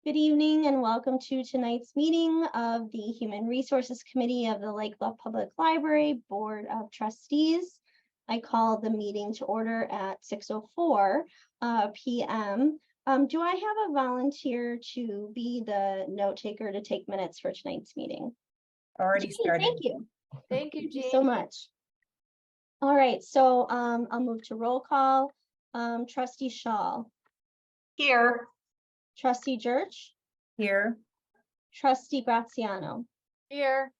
Good evening and welcome to tonight's meeting of the Human Resources Committee of the Lake Bluff Public Library Board of Trustees. I call the meeting to order at 6:04 p.m. Do I have a volunteer to be the note taker to take minutes for tonight's meeting? Already started. Thank you. Thank you, Jean. So much. All right, so I'll move to roll call. Trustee Shaul. Here. Trustee Jerch. Here. Trustee Graziano. Here.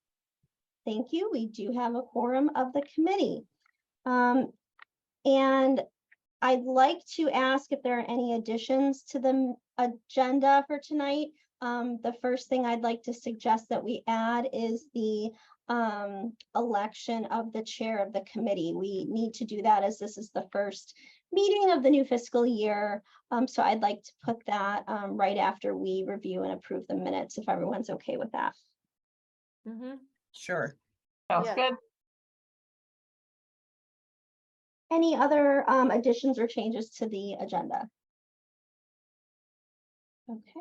Thank you. We do have a quorum of the committee. And I'd like to ask if there are any additions to the agenda for tonight. The first thing I'd like to suggest that we add is the election of the chair of the committee. We need to do that as this is the first meeting of the new fiscal year. So I'd like to put that right after we review and approve the minutes, if everyone's okay with that. Sure. Sounds good. Any other additions or changes to the agenda? Okay.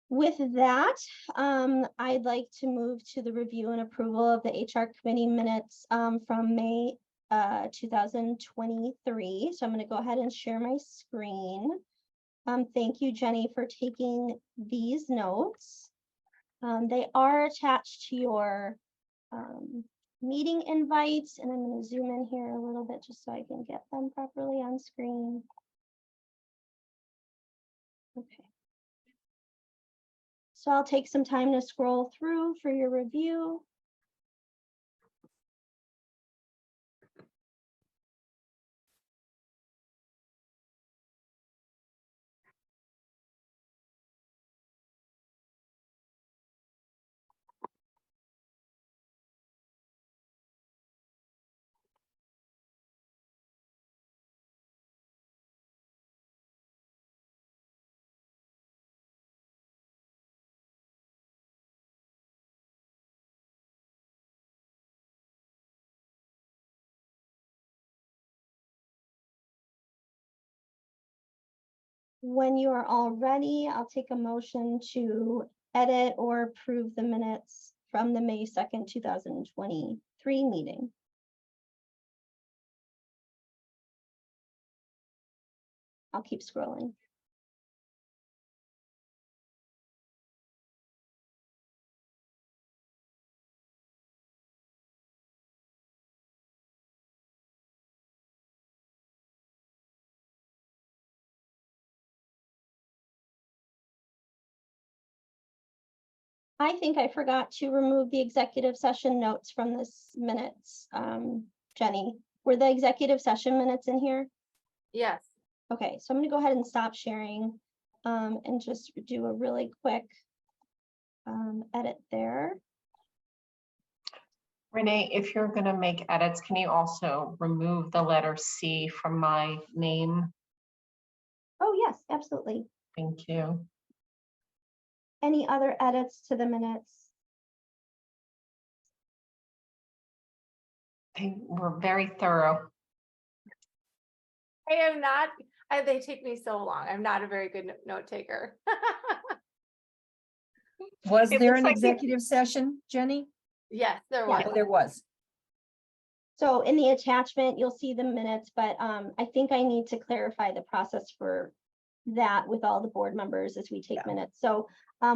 With that, I'd like to move to the review and approval of the HR committee minutes from May 2023. So I'm going to go ahead and share my screen. Thank you, Jenny, for taking these notes. They are attached to your meeting invites, and I'm going to zoom in here a little bit just so I can get them properly on screen. Okay. So I'll take some time to scroll through for your review. When you are all ready, I'll take a motion to edit or approve the minutes from the May 2nd, 2023 meeting. I'll keep scrolling. I think I forgot to remove the executive session notes from this minutes. Jenny, were the executive session minutes in here? Yes. Okay, so I'm going to go ahead and stop sharing and just do a really quick edit there. Renee, if you're going to make edits, can you also remove the letter C from my name? Oh, yes, absolutely. Thank you. Any other edits to the minutes? They were very thorough. I am not, they take me so long. I'm not a very good note taker. Was It there looks an like executive session, Jenny? Yes, there was. Oh, there was. So in the attachment, you'll see the minutes, but I think I need to clarify the process for that with all the board members as we take minutes. So,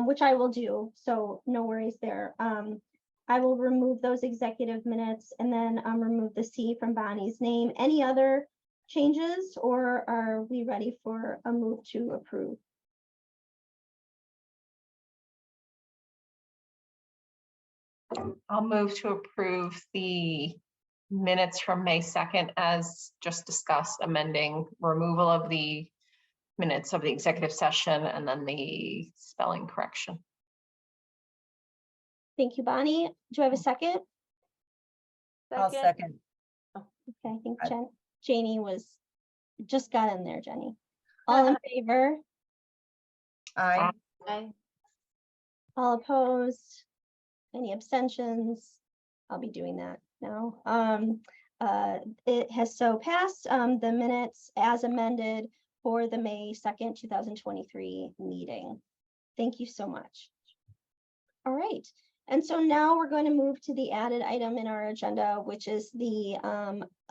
which I will do. So no worries there. I will remove those executive minutes and then remove the C from Bonnie's name. Any other changes, or are we ready for a move to approve? I'll move to approve the minutes from May 2nd as just discussed, amending removal of the minutes of the executive session and then the spelling correction. Thank you, Bonnie. Do I have a second? I'll second. Okay, I think Janie just got in there, Jenny. All in favor? Aye. Aye. All opposed? Any abstentions? I'll be doing that now. It has so passed. The minutes as amended for the May 2nd, 2023 meeting. Thank you so much. All right. And so now we're going to move to the added item in our agenda, which is the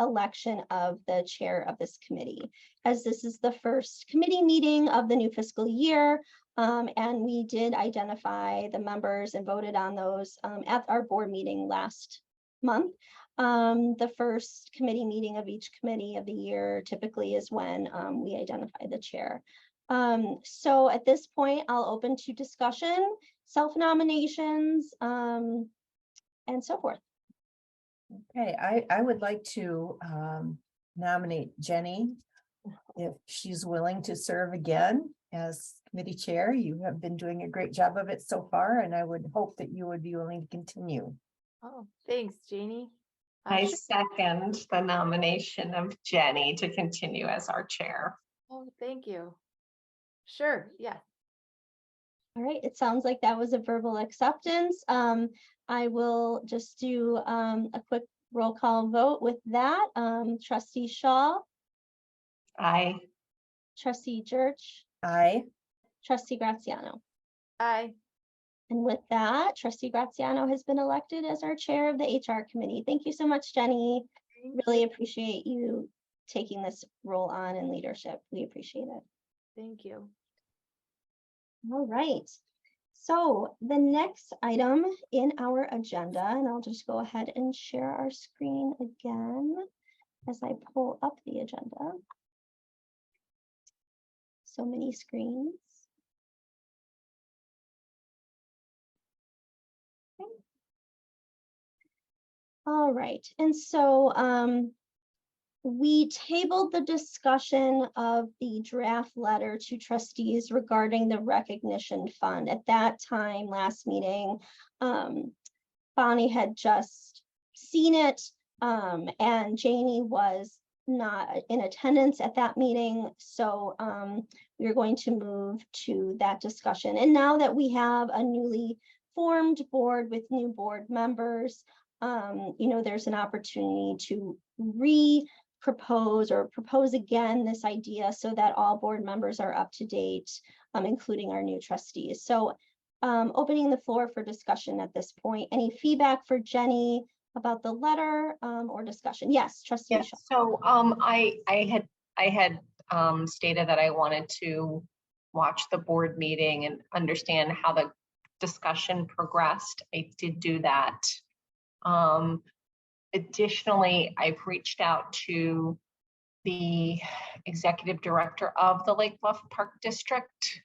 election of the chair of this committee. As this is the first committee meeting of the new fiscal year, and we did identify the members and voted on those at our board meeting last month. The first committee meeting of each committee of the year typically is when we identify the chair. So at this point, I'll open to discussion, self-nominations, and so forth. Okay, I would like to nominate Jenny if she's willing to serve again as committee chair. You have been doing a great job of it so far, and I would hope that you would be willing to continue. Oh, thanks, Janie. I Sure. second the nomination of Jenny to continue as our chair. Oh, thank you. Sure, yeah. All right, it sounds like that was a verbal acceptance. I will just do a quick roll call vote with that. Trustee Shaul, Aye. Trustee Jerch, Aye. Trustee Graziano. Aye. And with that, Trustee Graziano has been elected as our chair of the HR committee. Thank you so much, Jenny. Really appreciate you taking this role on in leadership. We appreciate it. Thank you. All right. So the next item in our agenda, and I'll just go ahead and share our screen again as I pull up the agenda. So many screens. Okay. All right, and so we tabled the discussion of the draft letter to trustees regarding the recognition fund. At that time, last meeting, Bonnie had just seen it, and Janie was not in attendance at that meeting. So we are going to move to that discussion. And now that we have a newly formed board with new board members, there's an opportunity to propose again this idea so that all board members are up to date, including our new trustees. So opening the floor for discussion at this point. Any feedback for Jenny about the letter or discussion? Yes, Trustee Yes, Shaul. so I had stated that I wanted to watch the board meeting and understand how the discussion progressed. I did do that. Additionally, I've reached out to the executive director of the Lake Bluff Park District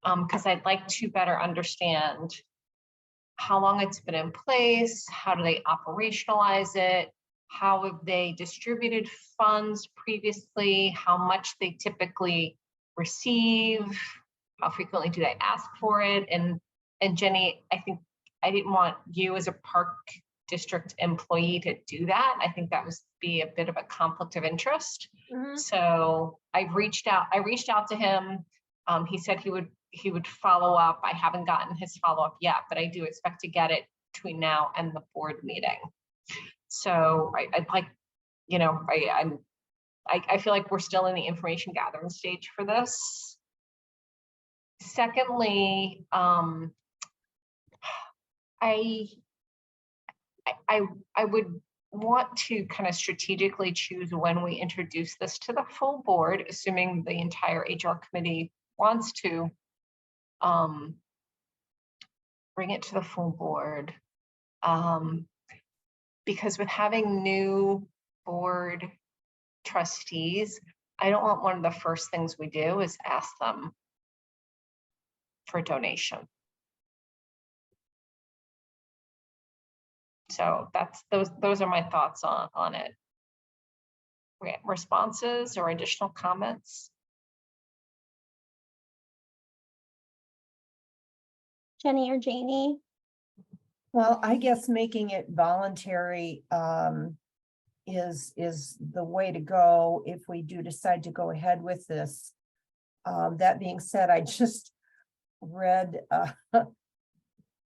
because I'd like to better understand how long it's been in place, how do they operationalize it, how have they distributed funds previously, how much they typically receive, how frequently do they ask for it, and Jenny, I think I didn't want you as a park district employee to do that. I think that would be a bit of a conflict of interest. Mhm. So I reached out to him. He said he would follow up. I haven't gotten his follow-up yet, but I do expect to get it between now and the board meeting. So I'd like, I feel like we're still in the information gathering stage for this. Secondly, I would want to kind of strategically choose when we introduce this to the full board, assuming the entire HR committee wants to bring it to the full board. Because with having new board trustees, I don't want one of the first things we do is ask them for a donation. So those are my thoughts on it. Responses or additional comments? Jenny or Janie? Well, I guess making it voluntary is the way to go if we do decide to go ahead with this. That being said, I just read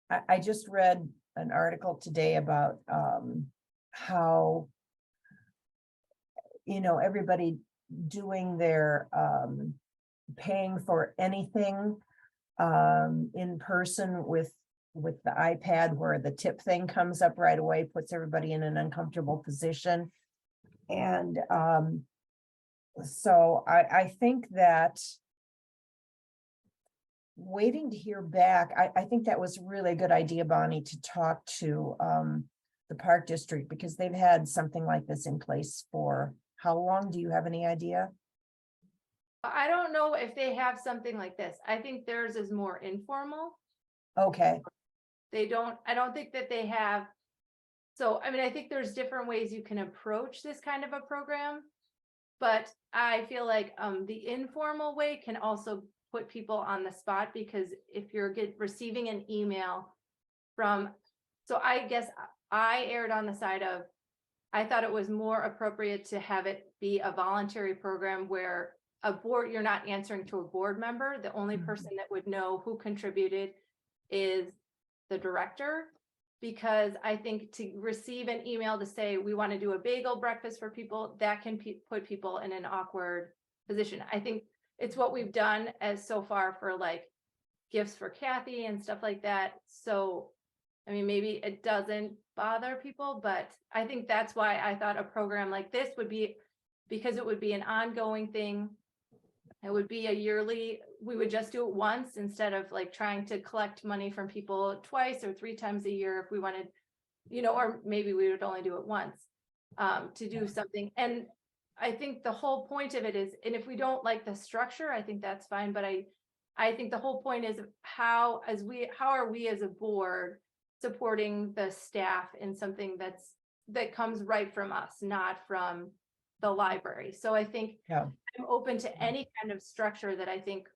I just read an article today about how everybody doing their paying for anything in person with the iPad, where the tip thing comes up right away, puts everybody in an uncomfortable position. And so I think that waiting to hear back, I think that was really a good idea, Bonnie, to talk to the Park District, because they've had something like this in place for how long? Do you have any idea? I don't know if they have something like this. I think theirs is more informal. Okay, I don't think that they have. So, I mean, I think there's different ways you can approach this kind of a program. But I feel like the informal way can also put people on the spot, because if you're receiving an email from, so I guess I erred on the side of, I thought it was more appropriate to have it be a voluntary program where a board, you're not answering to a board member. The only person that would know who contributed is the director. Because I think to receive an email to say, we want to do a bagel breakfast for people, that can put people in an awkward position. I think it's what we've done as so far for like gifts for Kathy and stuff like that. So, I mean, maybe it doesn't bother people, but I think that's why I thought a program like this would be, because it would be an ongoing thing. It would be a yearly, we would just do it once instead of like trying to collect money from people twice or 3 times a year if we wanted, or maybe we would only do it once to do something. And I think the whole point of it is, and if we don't like the structure, I think that's fine. But I think the whole point is how are we as a board supporting the staff in something that comes right from us, not from the library. So I think I'm open to any kind of structure that I think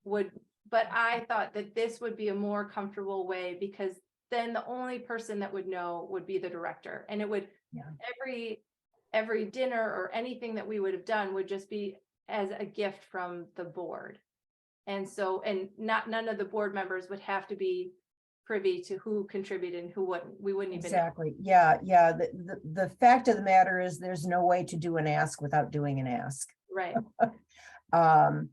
would, but I thought that this would be a more comfortable way, because then the only person that would know would be the director. And it would, every dinner or anything that we would have done would just be as a gift from the board. And so, and none of the board members would have to be privy to who contributed and who wouldn't. We wouldn't even exactly. Yeah. The fact of the matter is there's no way to do an ask without doing an ask. Right. Can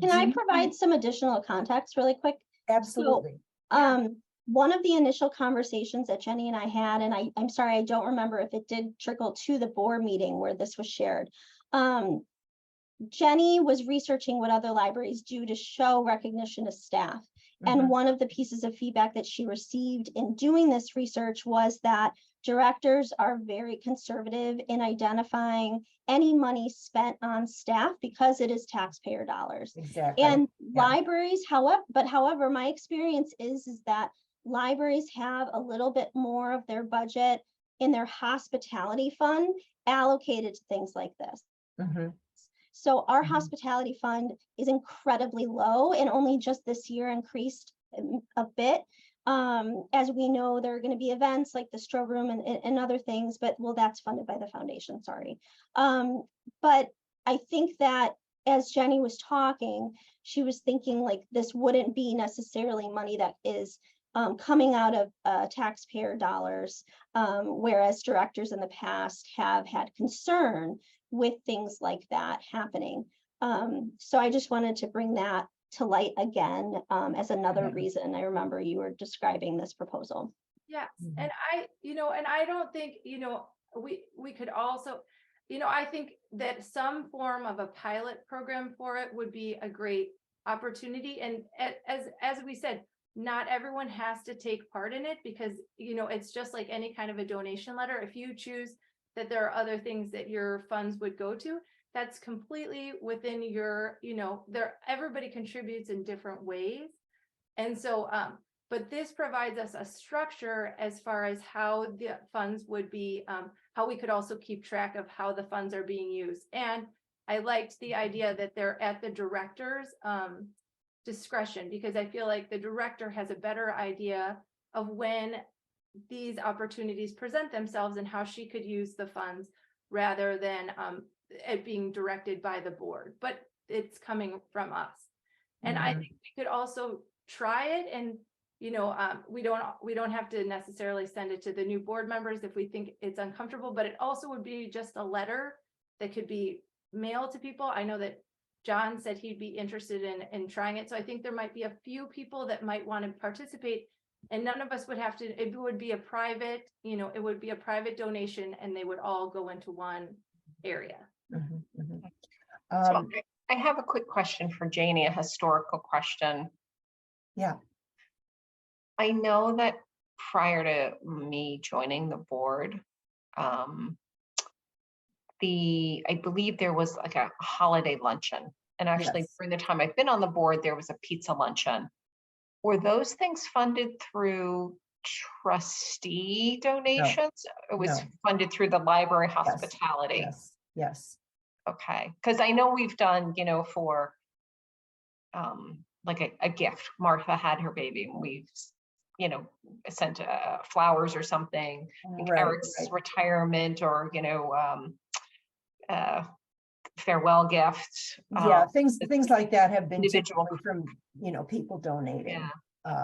I provide some additional context really quick? Absolutely. So, one of the initial conversations that Jenny and I had, and I'm sorry, I don't remember if it did trickle to the board meeting where this was shared. Jenny was researching what other libraries do to show recognition of staff. And one of the pieces of feedback that she received in doing this research was that directors are very conservative in identifying any money spent on staff because it is taxpayer dollars. Exactly. And libraries, however, my experience is that libraries have a little bit more of their budget in their hospitality fund allocated to things like this. So our hospitality fund is incredibly low and only just this year increased a bit. As we know, there are going to be events like the Stroh Room and other things, but well, that's funded by the foundation, sorry. But I think that as Jenny was talking, she was thinking like this wouldn't be necessarily money that is coming out of taxpayer dollars, whereas directors in the past have had concern with things like that happening. So I just wanted to bring that to light again as another reason. I remember you were describing this proposal. Yes, and I don't think, we could also, I think that some form of a pilot program for it would be a great opportunity. And as we said, not everyone has to take part in it, because, it's just like any kind of a donation letter. If you choose that there are other things that your funds would go to, that's completely within your, everybody contributes in different ways. And so, but this provides us a structure as far as how the funds would be, how we could also keep track of how the funds are being used. And I liked the idea that they're at the director's discretion, because I feel like the director has a better idea of when these opportunities present themselves and how she could use the funds, rather than it being directed by the board, but it's coming from us. And I think we could also try it and, we don't have to necessarily send it to the new board members if we think it's uncomfortable, but it also would be just a letter that could be mailed to people. I know that John said he'd be interested in trying it. So I think there might be a few people that might want to participate, and none of us would have to, it would be a private, it would be a private donation, and they would all go into one area. Mhm, mhm. So I have a quick question for Janie, a historical question. Yeah. I know that prior to me joining the board, I believe there was like a holiday luncheon. And actually, Yes. during the time I've been on the board, there was a pizza luncheon. Were those things funded through trustee donations? It was no. funded through the library hospitality. Yes, yes. Okay, because I know we've done, for like a gift. Martha had her baby, and we've, sent flowers or something. I think Right, Eric's right. retirement, or farewell gift. Yeah, things like that have been Individual. typically from, people donating. Yeah.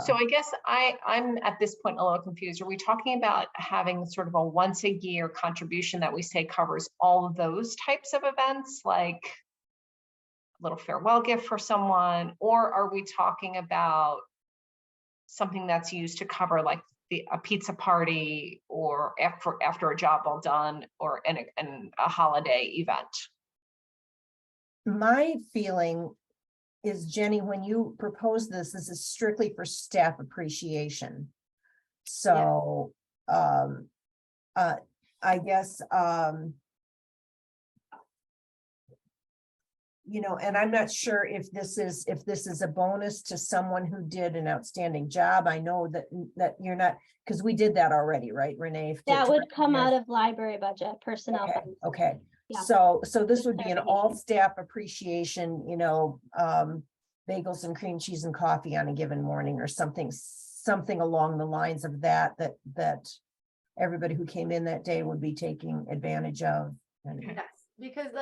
So I guess I'm at this point a little confused. Are we talking about having sort of a once a year contribution that we say covers all of those types of events, like a little farewell gift for someone? Or are we talking about something that's used to cover like a pizza party, or after a job well done, or a holiday event? My feeling is, Jenny, when you propose this is strictly for staff appreciation. So, I guess, and I'm not sure if this is a bonus to someone who did an outstanding job. I know that you're not, because we did that already, right, Renee? That would come out of library budget, personnel Okay, funds. okay. Yeah. So this would be an Clarification. all staff appreciation, bagels and cream cheese and coffee on a given morning, or something along the lines of that everybody who came in that day would be taking advantage of. And Yes, because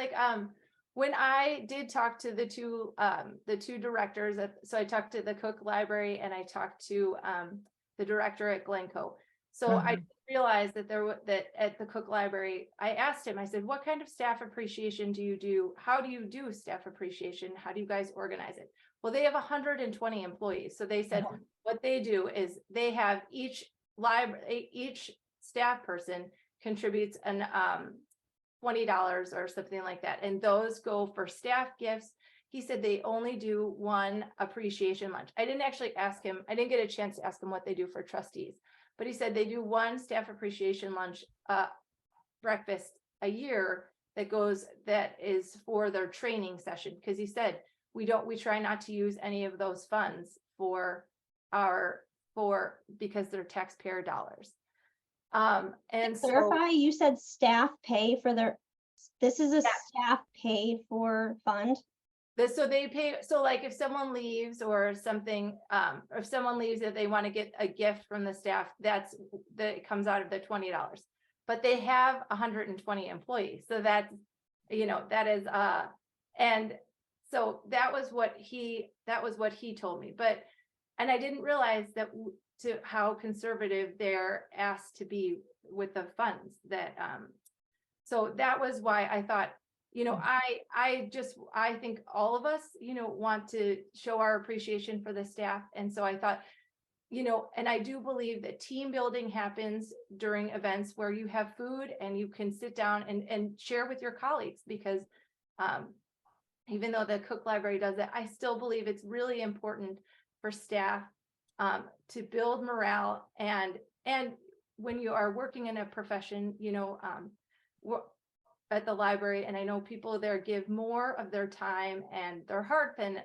when I did talk to the two directors, so I talked to the Cook Library, and I talked to the director at Glencoe. So I realized that that at the Cook Library, I asked him, I said, what kind of staff appreciation do you do? How do you do staff appreciation? How do you guys organize it? Well, they have 120 employees. So they said what they do is they have each staff person contributes an $20 or something like that. And those go for staff gifts. He said they only do one appreciation lunch. I didn't actually ask him. I didn't get a chance to ask him what they do for trustees, but he said they do one staff appreciation lunch, breakfast a year that is for their training session. Cause he said, we try not to use any of those funds because they're taxpayer dollars. And To clarify, you said staff pay for this is a staff paid for fund? So they pay, so like if someone leaves or something, or if someone leaves, if they want to get a gift from the staff, it comes out of the $20. But they have 120 employees. So that is, and so that was what he told me. And I didn't realize that to how conservative they're asked to be with the funds so that was why I thought, I think all of us, want to show our appreciation for the staff. And so I thought, and I do believe that team building happens during events where you have food and you can sit down and share with your colleagues, because even though the Cook Library does it, I still believe it's really important for staff to build morale, and when you are working in a profession, at the library, and I know people there give more of their time and their heart than,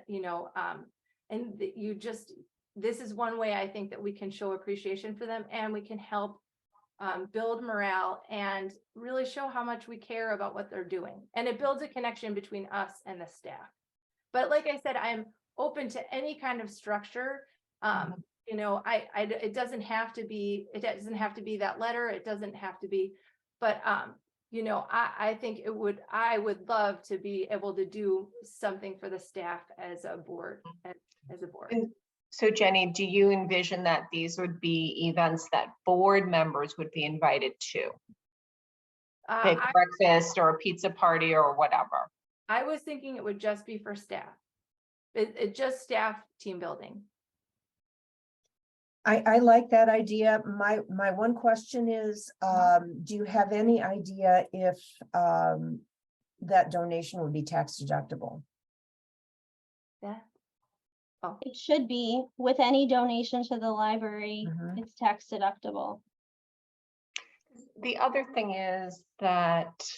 and this is one way I think that we can show appreciation for them, and we can help build morale and really show how much we care about what they're doing. And it builds a connection between us and the staff. But like I said, I'm open to any kind of structure. It doesn't have to be that letter. It doesn't have to be, but I think I would love to be able to do something for the staff as a board, So Jenny, do you envision that these would be events that board members would be invited to? Like I breakfast or a pizza party or whatever? I was thinking it would just be for staff. It just staff team building. I like that idea. My one question is, do you have any idea if that donation would be tax deductible? Yeah. Oh, It should be with any donation to the library, Mhm. it's tax deductible. The other thing is that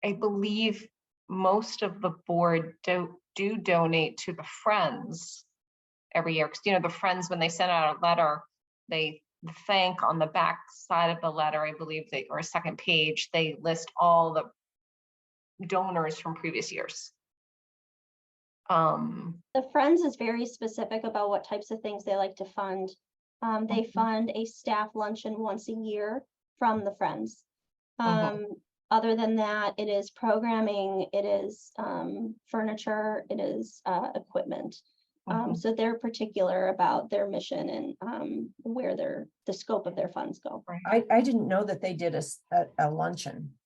I believe most of the board do donate to the Friends every year. Because, you know, the Friends, when they send out a letter, they thank on the back side of the letter, I believe they, or a second page, they list all the donors from previous years. The Friends is very specific about what types of things they like to fund. They fund a staff luncheon once a year from the Friends. Other than that, it is programming, it is furniture, it is equipment. So they're particular about their mission and where the scope of their funds go. I didn't know that they did a luncheon.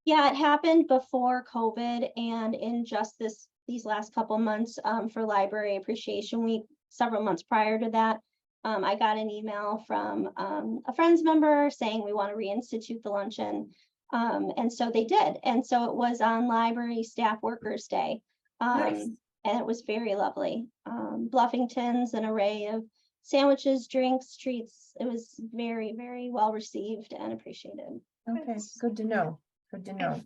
Yeah, it happened before COVID and in just these last couple months for Library Appreciation Week, several months prior to that. I got an email from a Friends member saying we want to reinstitute the luncheon. And so they did. And so it was on Library Staff Workers Day. Nice. And it was very lovely. Bluffington's, an array of sandwiches, drinks, treats. It was very, very well received and appreciated. Okay, good to know. Good to know.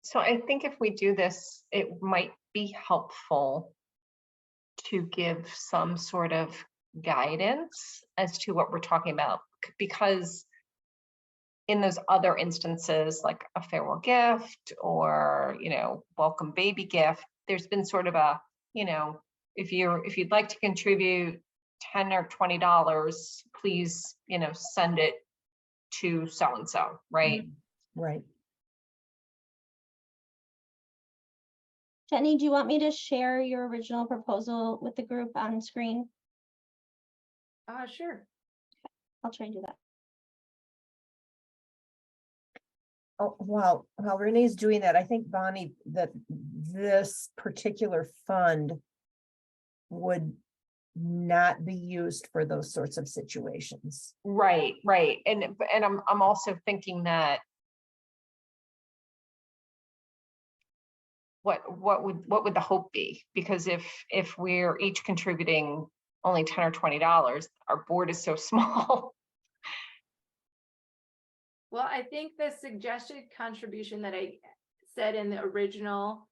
So I think if we do this, it might be helpful to give some sort of guidance as to what we're talking about, because in those other instances, like a farewell gift or, you know, welcome baby gift, there's been sort of a, you know, if you'd like to contribute $10 or $20, please, you know, send it to so-and-so, right? Right. Jenny, do you want me to share your original proposal with the group on screen? sure. I'll try and do that. Oh, while Renee's doing that, I think, Bonnie, that this particular fund would not be used for those sorts of situations. Right. And I'm also thinking that what would the hope be? Because if we're each contributing only $10 or $20, our board is so small. Well, I think the suggested contribution that I said in the original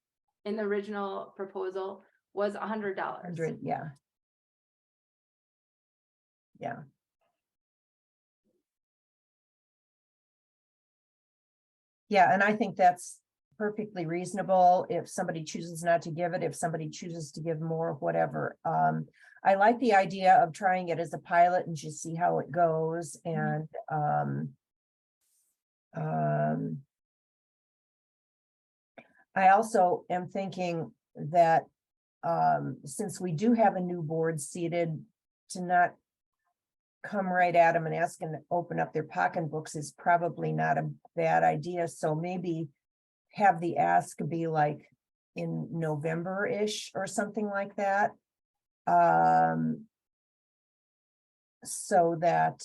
proposal was $100. 100, yeah. Yeah. Yeah, and I think that's perfectly reasonable if somebody chooses not to give it, if somebody chooses to give more, whatever. I like the idea of trying it as a pilot and just see how it goes. And I also am thinking that since we do have a new board seated, to not come right at them and ask them to open up their pocketbooks is probably not a bad idea. So maybe have the ask be like in November-ish or something like that. So that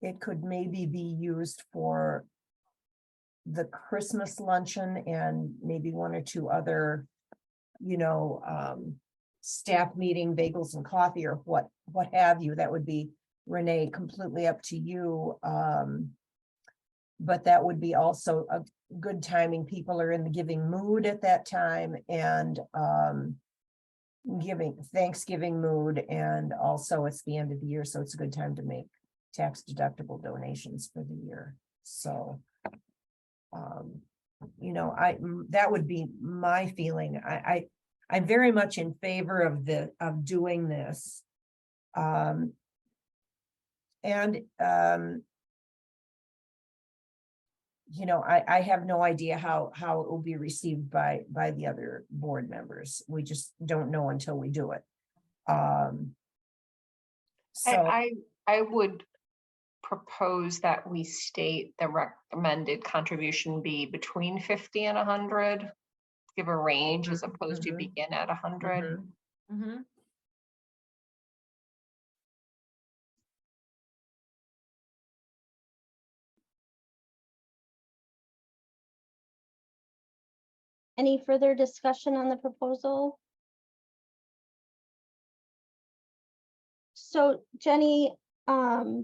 it could maybe be used for the Christmas luncheon and maybe one or two other, you know, staff meeting, bagels and coffee or what have you. That would be, Renee, completely up to you. But that would be also a good timing. People are in the giving mood at that time, and Thanksgiving mood, and also it's the end of the year, so it's a good time to make tax deductible donations for the year. So you know, that would be my feeling. I'm very much in favor of doing this. you know, I have no idea how it will be received by the other board members. We just don't know until we do it. So, I would propose that we state the recommended contribution be between 50 and 100. Give a range as opposed to begin at 100. Mhm. Any further discussion on the proposal? So Jenny, I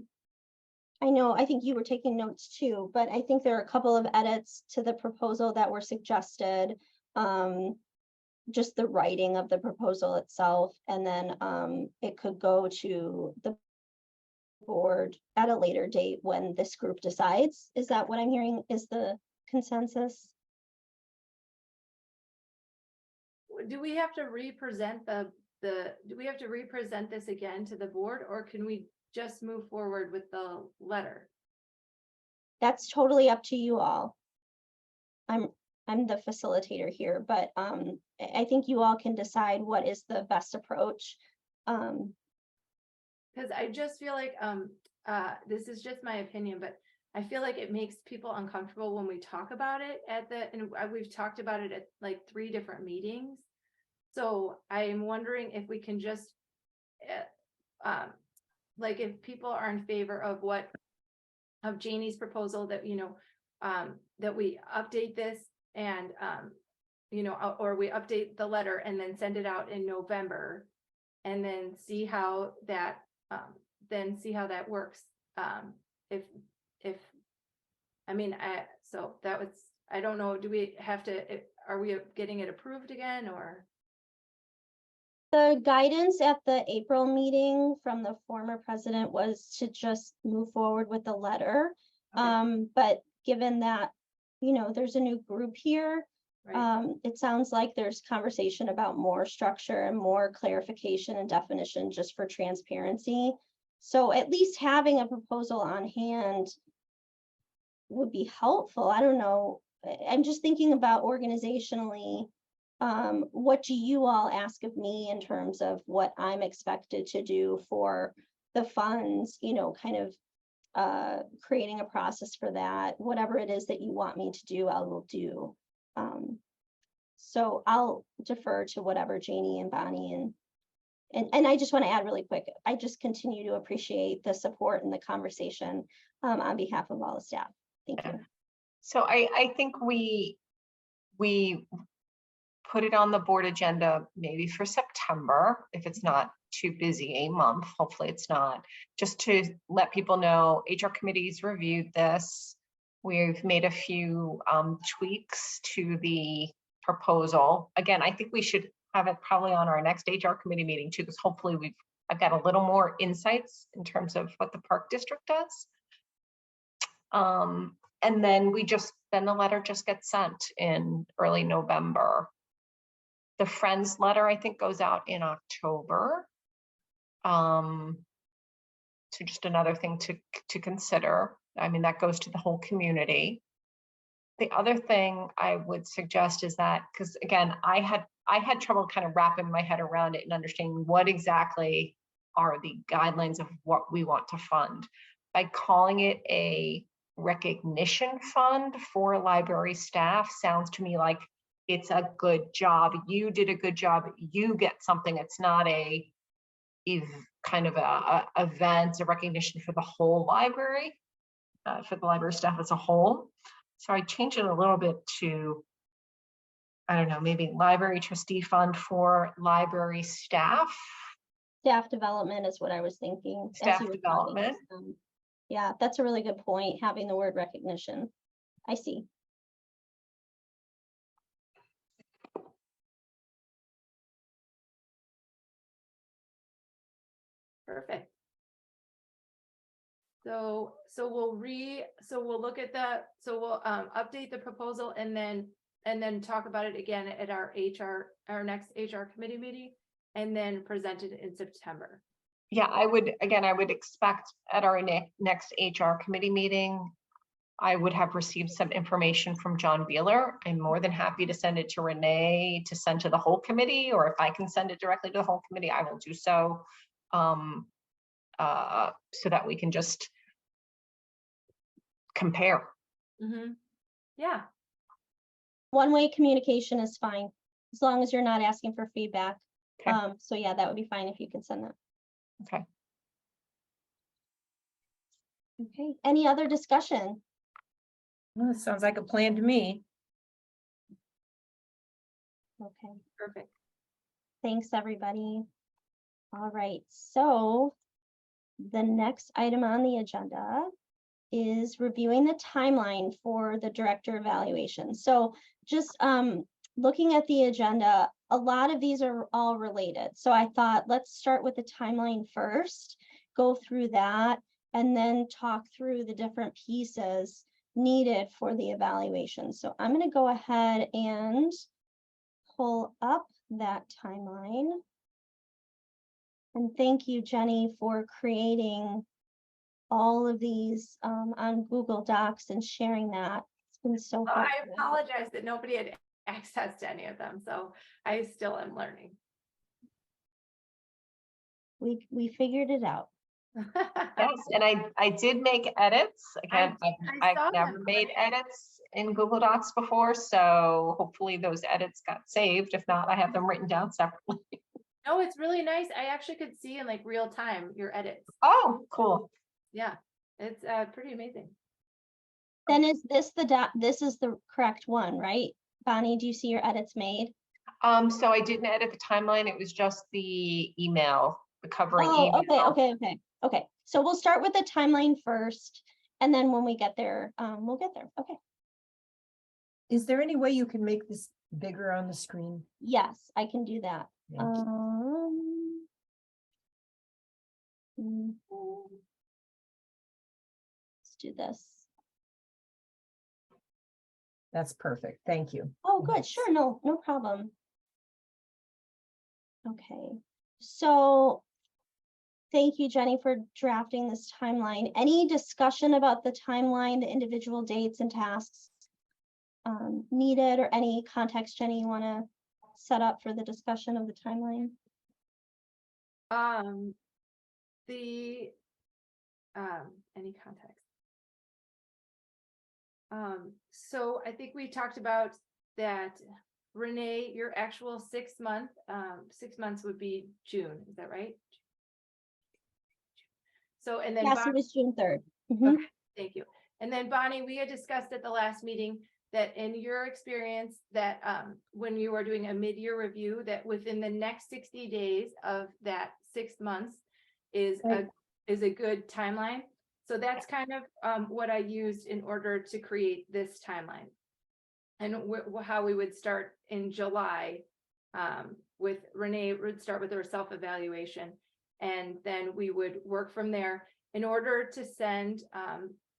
think you were taking notes too, but I think there are a couple of edits to the proposal that were suggested. Just the writing of the proposal itself, and then it could go to the board at a later date when this group decides. Is that what I'm hearing is the consensus? Do we have to represent do we have to represent this again to the board, or can we just move forward with the letter? That's totally up to you all. I'm the facilitator here, but I think you all can decide what is the best approach. Because I just feel like this is just my opinion, but I feel like it makes people uncomfortable when we talk about it and we've talked about it at like 3 different meetings. So I'm wondering if we can just like if people are in favor of Janie's proposal that, that we update this and, or we update the letter and then send it out in November and then see how that, works. So that was, I don't know, do we have to, are we getting it approved again or? The guidance at the April meeting from the former president was to just move forward with the letter. Okay. But given that, there's a new group here, Right. it sounds like there's conversation about more structure and more clarification and definition just for transparency. So at least having a proposal on hand would be helpful. I don't know. I'm just thinking about organizationally, what do you all ask of me in terms of what I'm expected to do for the funds, kind of creating a process for that, whatever it is that you want me to do, I will do. So I'll defer to whatever Janie and Bonnie and I just want to add really quick, I just continue to appreciate the support and the conversation on behalf of all the staff. Thank you. So I think we put it on the board agenda maybe for September, if it's not too busy a month, hopefully it's not, just to let people know HR committee's reviewed this. We've made a few tweaks to the proposal. Again, I think we should have it probably on our next HR committee meeting too, because hopefully I've got a little more insights in terms of what the park district does. And then the letter just gets sent in early November. The Friends letter, I think, goes out in October. So just another thing to consider. I mean, that goes to the whole community. The other thing I would suggest is that, because again, I had trouble kind of wrapping my head around it and understanding what exactly are the guidelines of what we want to fund. By calling it a recognition fund for library staff sounds to me like it's a good job. You did a good job. You get something. It's not a kind of a event, a recognition for the whole library, for the library staff as a whole. So I changed it a little bit to, I don't know, maybe library trustee fund for library staff. Staff development is what I was thinking. Staff development. Yeah, that's a really good point, having the word recognition. I see. Perfect. So we'll look at that. So we'll update the proposal and then talk about it again at our next HR committee meeting, and then present it in September. Yeah, I would expect at our next HR committee meeting, I would have received some information from John Beeler. I'm more than happy to send it to Renee to send to the whole committee, or if I can send it directly to the whole committee, I will do so. So that we can just compare. Yeah, One-way communication is fine, as long as you're not asking for feedback. Okay. So yeah, that would be fine if you can send that. Okay. Okay, any other discussion? Well, it sounds like a plan to me. Okay, perfect. thanks, everybody. All right, so the next item on the agenda is reviewing the timeline for the director evaluation. So just looking at the agenda, a lot of these are all related. So I thought, let's start with the timeline first, go through that, and then talk through the different pieces needed for the evaluation. So I'm going to go ahead and pull up that timeline. And thank you, Jenny, for creating all of these on Google Docs and sharing that. It's been so Oh, I helpful. apologize that nobody had access to any of them, so I still am learning. We figured it out. Yes, and I did make edits. Again, I I've saw never them. made edits in Google Docs before, so hopefully those edits got saved. If not, I have them written down separately. No, it's really nice. I actually could see in like real time your edits. Oh, cool. Yeah, it's pretty amazing. Then is this this is the correct one, right? Bonnie, do you see your edits made? So I didn't edit the timeline. It was just the email, the covering Oh, email. okay. So we'll start with the timeline first, and then when we get there, we'll get there. Okay. Is there any way you can make this bigger on the screen? Yes, I can do that. Thank you. Let's do this. That's perfect. Thank you. Oh, good. Sure. No problem. Okay. So thank you, Jenny, for drafting this timeline. Any discussion about the timeline, the individual dates and tasks needed, or any context, Jenny, you want to set up for the discussion of the timeline? Any context. So I think we talked about that, Renee, your actual 6 month, 6 months would be June, is that right? So, and then Yes, it was June 3rd. Mhm. Okay, thank you. And then Bonnie, we had discussed at the last meeting that in your experience that when you are doing a mid-year review, that within the next 60 days of that 6 months is a good timeline. So that's kind of what I used in order to create this timeline. And how we would start in July with Renee would start with her self-evaluation, and then we would work from there. In order to send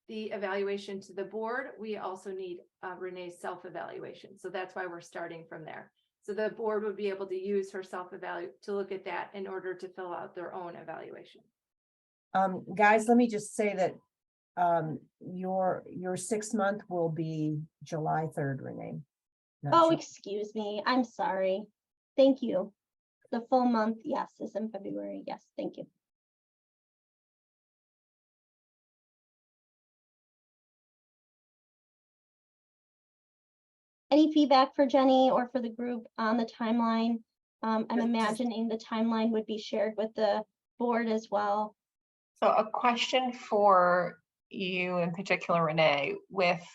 the evaluation to the board, we also need Renee's self-evaluation. So that's why we're starting from there. So the board would be able to use her self-evaluation to look at that in order to fill out their own evaluation. Guys, let me just say that your 6 month will be July 3rd, Renee. Not Oh, June. excuse me. I'm sorry. Thank you. The full month, yes, is in February. Yes, thank you. Any feedback for Jenny or for the group on the timeline? I'm imagining the timeline would be shared with the board as well. So a question for you in particular, Renee, with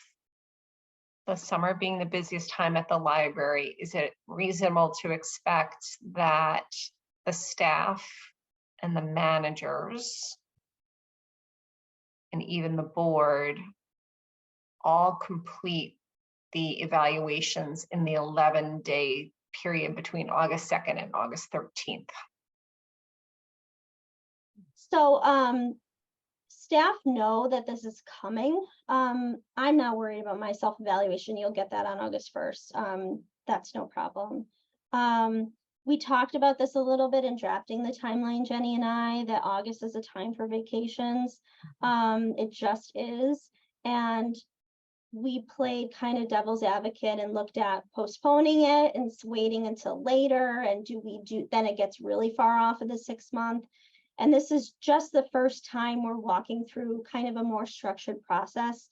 the summer being the busiest time at the library, is it reasonable to expect that the staff and the managers and even the board all complete the evaluations in the 11-day period between August 2nd and August 13th? So staff know that this is coming. I'm not worried about my self-evaluation. You'll get that on August 1st. That's no problem. We talked about this a little bit in drafting the timeline, Jenny and I, that August is a time for vacations. It just is. And we played kind of devil's advocate and looked at postponing it and waiting until later, and then it gets really far off of the 6 month. And this is just the first time we're walking through kind of a more structured process.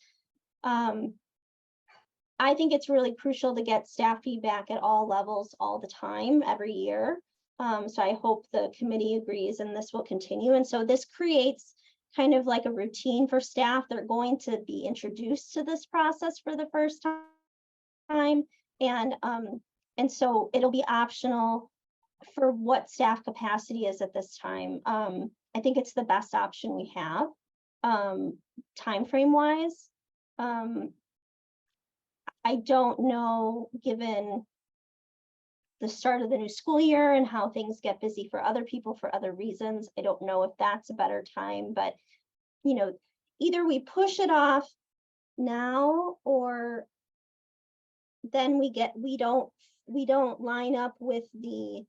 I think it's really crucial to get staff feedback at all levels all the time, every year. So I hope the committee agrees and this will continue. And so this creates kind of like a routine for staff. They're going to be introduced to this process for the first time. And so it'll be optional for what staff capacity is at this time. I think it's the best option we have, time frame wise. I don't know, given the start of the new school year and how things get busy for other people for other reasons, I don't know if that's a better time, but you know, either we push it off now, or then we don't line up with the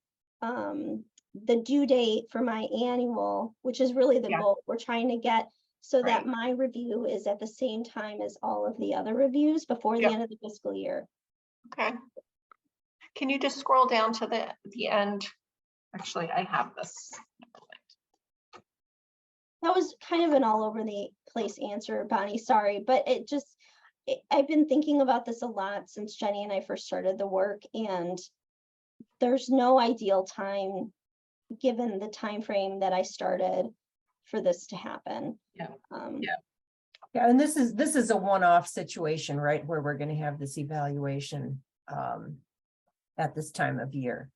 due date for my annual, which is really the goal we're trying to get, so that my review is at the same time as all of the other reviews before the end of the fiscal year. Okay. Can you just scroll down to the end? Actually, I have this. That was kind of an all over the place answer, Bonnie, sorry, but I've been thinking about this a lot since Jenny and I first started the work, and there's no ideal time, given the time frame that I started, for this to happen. Yeah, and this is a one-off situation, right, where we're going to have this evaluation at this time of year.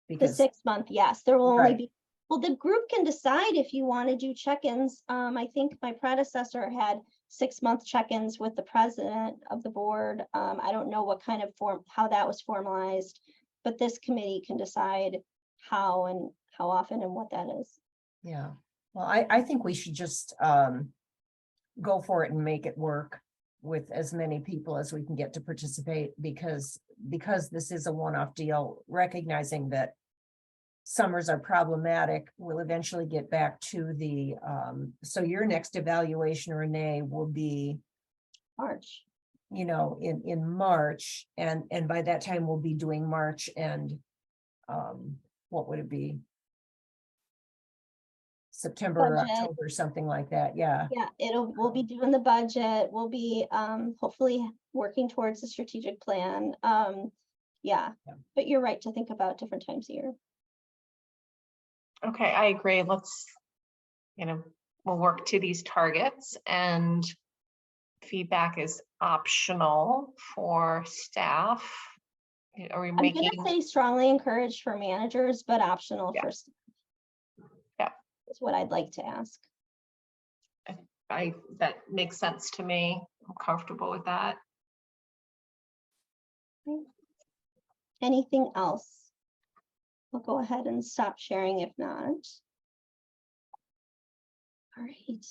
Because the 6 month, yes, there will only Right. be, well, the group can decide if you want to do check-ins. I think my predecessor had 6 month check-ins with the president of the board. I don't know what kind of how that was formalized, but this committee can decide how and how often and what that is. Yeah, well, I think we should just go for it and make it work with as many people as we can get to participate, because this is a one-off deal, recognizing that summers are problematic. We'll eventually get back to the so your next evaluation, Renee, will be March. You know, in March, and by that time we'll be doing March and what would it be? September or Budget. October, something like that. Yeah. Yeah, we'll be doing the budget. We'll be hopefully working towards the strategic plan. Yeah, but you're right to think about different times a year. Okay, I agree. Let's, we'll work to these targets, and feedback is optional for staff. Are we I'm making? gonna say strongly encouraged for managers, but optional for staff. Yeah. Is what I'd like to ask. That makes sense to me. I'm comfortable with that. Okay. Anything else? I'll go ahead and stop sharing if not. All right.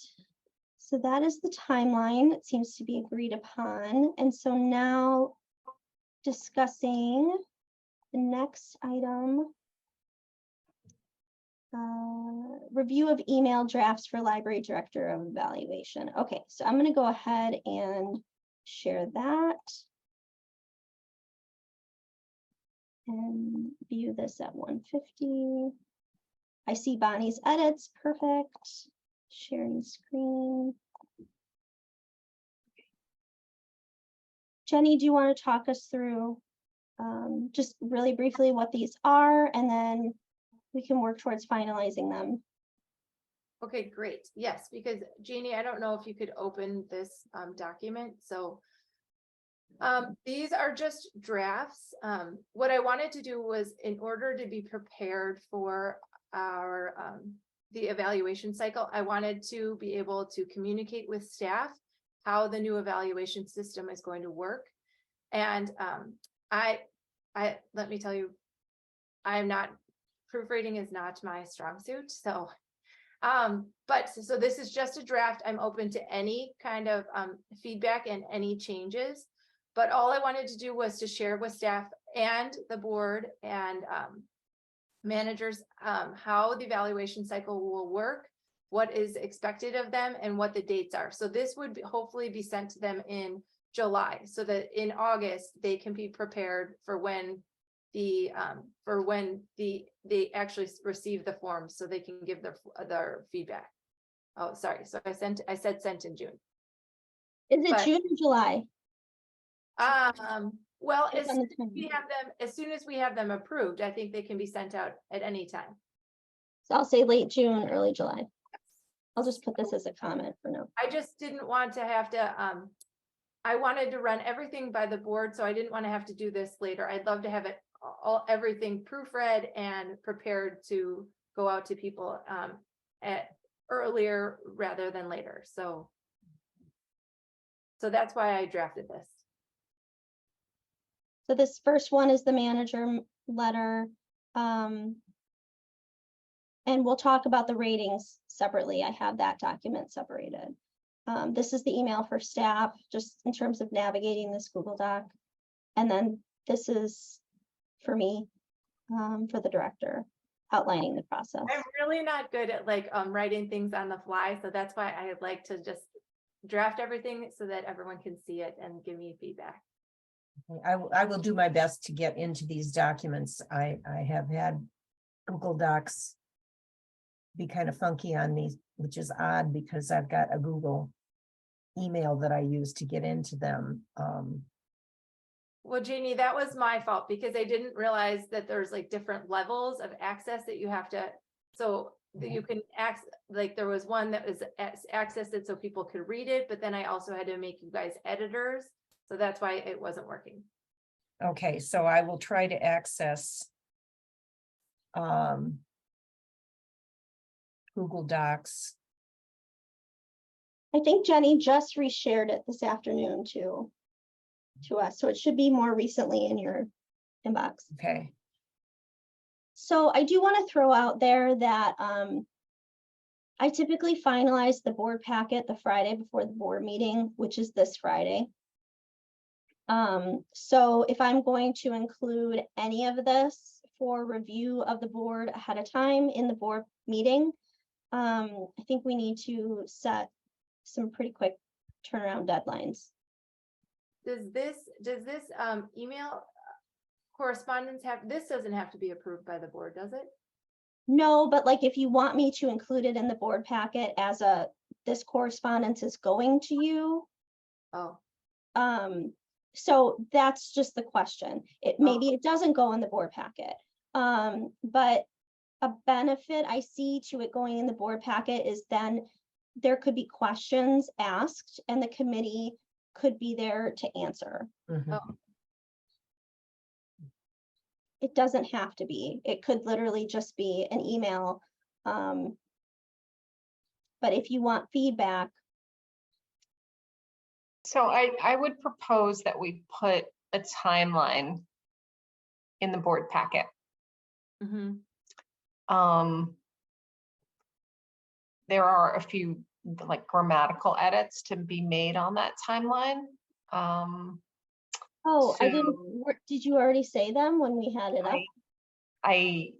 So that is the timeline that seems to be agreed upon. And so now discussing the next item. Review of email drafts for library director of evaluation. Okay, so I'm going to go ahead and share that and view this at 150. I see Bonnie's edits. Perfect. Sharing screen. Jenny, do you want to talk us through just really briefly what these are, and then we can work towards finalizing them? Okay, great. Yes, because Janie, I don't know if you could open this document. So these are just drafts. What I wanted to do was, in order to be prepared for our the evaluation cycle, I wanted to be able to communicate with staff how the new evaluation system is going to work. And let me tell you, proofreading is not my strong suit. So so this is just a draft. I'm open to any kind of feedback and any changes, but all I wanted to do was to share with staff and the board and managers how the evaluation cycle will work, what is expected of them, and what the dates are. So this would hopefully be sent to them in July, so that in August, they can be prepared for when they actually receive the forms, so they can give their feedback. Oh, sorry, so I said sent in June. Is it But- June or July? Well, It's as on the soon as we 20th. have them, as soon as we have them approved, I think they can be sent out at any time. So I'll say late June, early July. I'll just put this as a comment for now. I just didn't want to have to, I wanted to run everything by the board, so I didn't want to have to do this later. I'd love to have it everything proofread and prepared to go out to people at earlier rather than later. So that's why I drafted this. So this first one is the manager letter. And we'll talk about the ratings separately. I have that document separated. This is the email for staff, just in terms of navigating this Google Doc. And then this is for me, for the director, outlining the process. I'm really not good at like writing things on the fly, so that's why I like to just draft everything so that everyone can see it and give me feedback. I will do my best to get into these documents. I have had Google Docs be kind of funky on me, which is odd because I've got a Google email that I use to get into them. Well, Janie, that was my fault because I didn't realize that there's like different levels of access that you have to, so that you can access, like there was one that was accessed it so people could read it, but then I also had to make you guys editors. So that's why it wasn't working. Okay, so I will try to access Google Docs. I think Jenny just reshared it this afternoon to us, so it should be more recently in your inbox. Okay, So I do want to throw out there that I typically finalize the board packet the Friday before the board meeting, which is this Friday. So if I'm going to include any of this for review of the board ahead of time in the board meeting, I think we need to set some pretty quick turnaround deadlines. Does this email correspondence this doesn't have to be approved by the board, does it? No, but like if you want me to include it in the board packet as this correspondence is going to you. Oh, So that's just the question. Maybe it doesn't go in the board packet. But a benefit I see to it going in the board packet is then there could be questions asked and the committee could be there to answer. mhm. oh, It doesn't have to be. It could literally just be an email. But if you want feedback, So I would propose that we put a timeline in the board packet. mhm. There are a few like grammatical edits to be made on that timeline. oh, I didn't, So- did you already say them when we had it up? I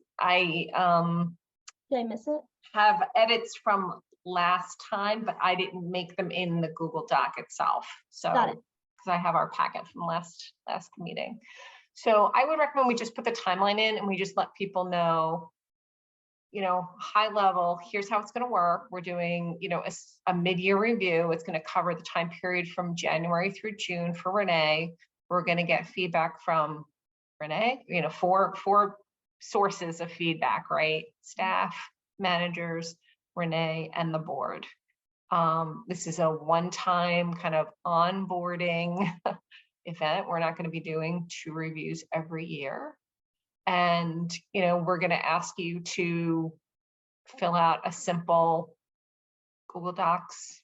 Did I miss it? have edits from last time, but I didn't make them in the Google Doc itself. So, Got it. because I have our packet from last meeting. So I would recommend we just put the timeline in and we just let people know, high level, here's how it's going to work. We're doing, a mid-year review. It's going to cover the time period from January through June for Renee. We're going to get feedback from Renee, four sources of feedback, right? Staff, managers, Renee, and the board. This is a one-time kind of onboarding event. We're not going to be doing 2 reviews every year. And, we're going to ask you to fill out a simple Google Docs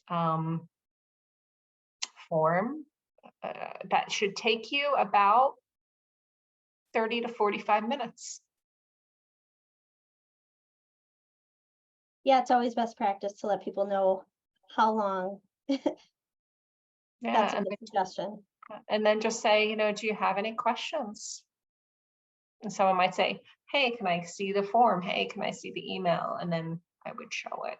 form that should take you about 30 to 45 minutes. Yeah, it's always best practice to let people know how long. That's Yeah, a good suggestion. and then just say, do you have any questions? And someone might say, hey, can I see the form? Hey, can I see the email? And then I would show it.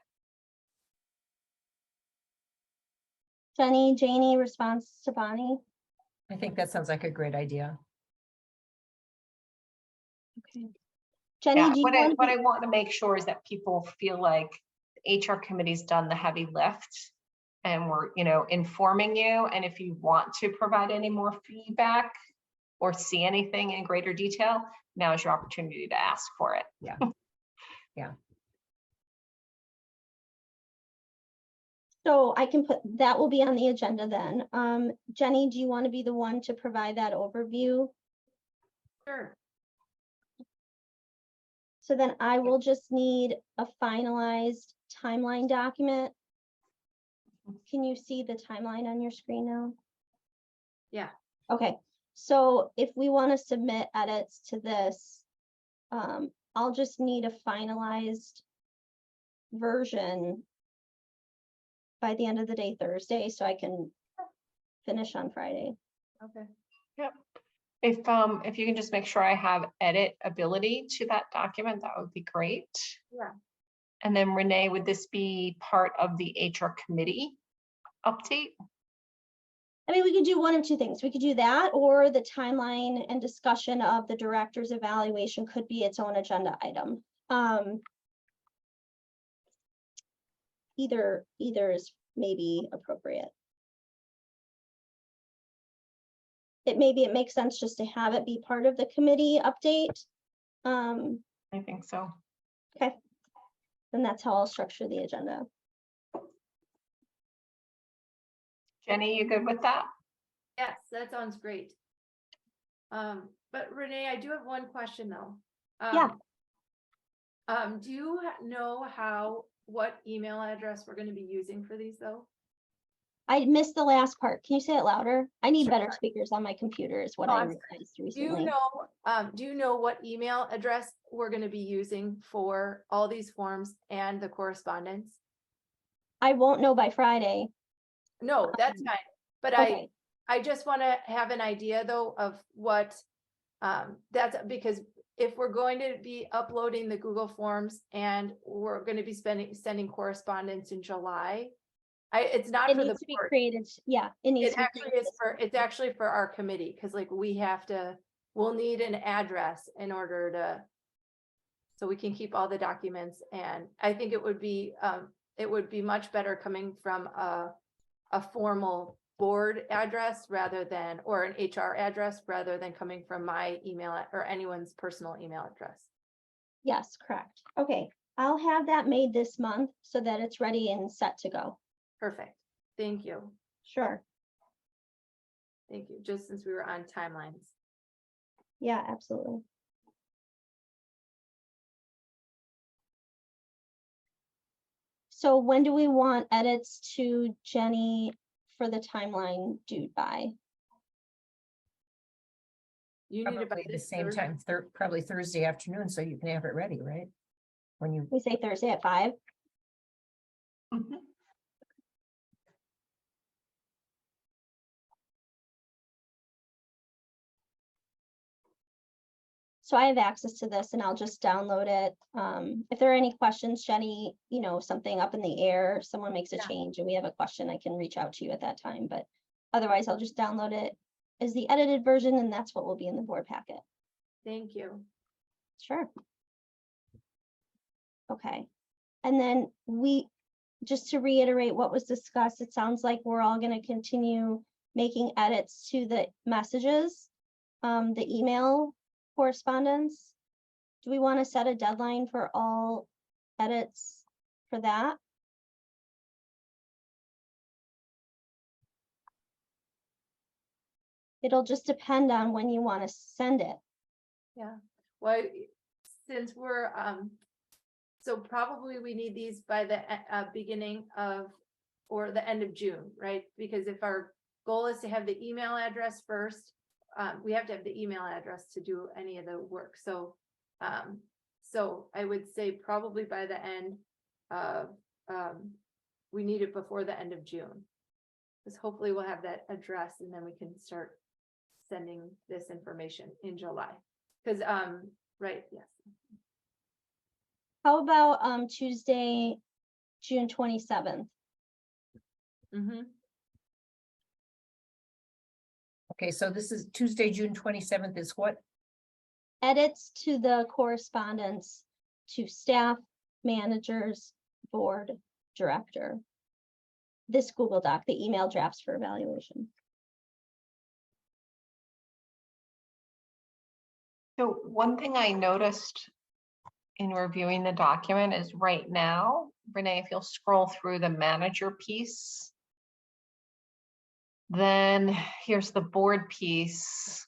Jenny, Janie, response to Bonnie. I think that sounds like a great idea. Okay. Jenny, Yeah, do you what I, want what to I want to make sure is that people feel like the HR committee's done the heavy lift and we're, informing you. And if you want to provide any more feedback or see anything in greater detail, now is your opportunity to ask for it. So I can put, that will be on the agenda then. Jenny, do you want to be the one to provide that overview? Sure. So then I will just need a finalized timeline document. Can you see the timeline on your screen now? Yeah. Okay, so if we want to submit edits to this, I'll just need a finalized version by the end of the day Thursday, so I can finish on Friday. Okay. If you can just make sure I have edit ability to that document, that would be great. Yeah. And then Renee, would this be part of the HR committee update? I mean, we could do one of two things. We could do that, or the timeline and discussion of the director's evaluation could be its own agenda item. Either is maybe appropriate. Maybe it makes sense just to have it be part of the committee update. I think so. Okay, then that's how I'll structure the agenda. Jenny, you good with that? Yes, that sounds great. But Renee, I do have one question though. Yeah. Do you know what email address we're going to be using for these though? I missed the last part. Can you say it louder? I need Sure. better speakers on my computer is what Oh, I I'm realized Do recently. you know what email address we're going to be using for all these forms and the correspondence? I won't know by Friday. No, that's fine. But Okay, I just want to have an idea though of what, that's because if we're going to be uploading the Google Forms and we're going to be sending correspondence in July, it's not it for the needs to be board. created. Yeah, it needs It to be actually created. it's actually for our committee, because like we'll need an address in order to, so we can keep all the documents. And I think it would be much better coming from a formal board address rather than, or an HR address rather than coming from my email or anyone's personal email address. Yes, correct. Okay, I'll have that made this month so that it's ready and set to go. Perfect. Thank you. Sure. Thank you. Just since we were on timelines. Yeah, absolutely. So when do we want edits to Jenny for the timeline due by? You need Probably about the same time, probably Thursday afternoon, so you can have it ready, right? When you, We say Thursday at 5. Mhm. So I have access to this and I'll just download it. If there are any questions, Jenny, something up in the air, someone makes a Yeah. change and we have a question, I can reach out to you at that time, but otherwise I'll just download it as the edited version and that's what will be in the board packet. Thank you. Sure. Okay. And then just to reiterate what was discussed, it sounds like we're all going to continue making edits to the messages, the email correspondence. Do we want to set a deadline for all edits for that? It'll just depend on when you want to send it. Yeah. Well, since we're, so probably we need these by the beginning of, or the end of June, right? Because if our goal is to have the email address first, we have to have the email address to do any of the work. So, so I would say probably by the end of, we need it before the end of June. Because hopefully we'll have that address and then we can start sending this information in July. Because, right, yes. How about Tuesday, June 27th? Mm-hmm. Okay, so this is Tuesday, June 27th is what? Edits to the correspondence to staff, managers, board, director. This Google Doc, the email drafts for evaluation. So one thing I noticed in reviewing the document is right now, Renee, if you'll scroll through the manager piece, then here's the board piece.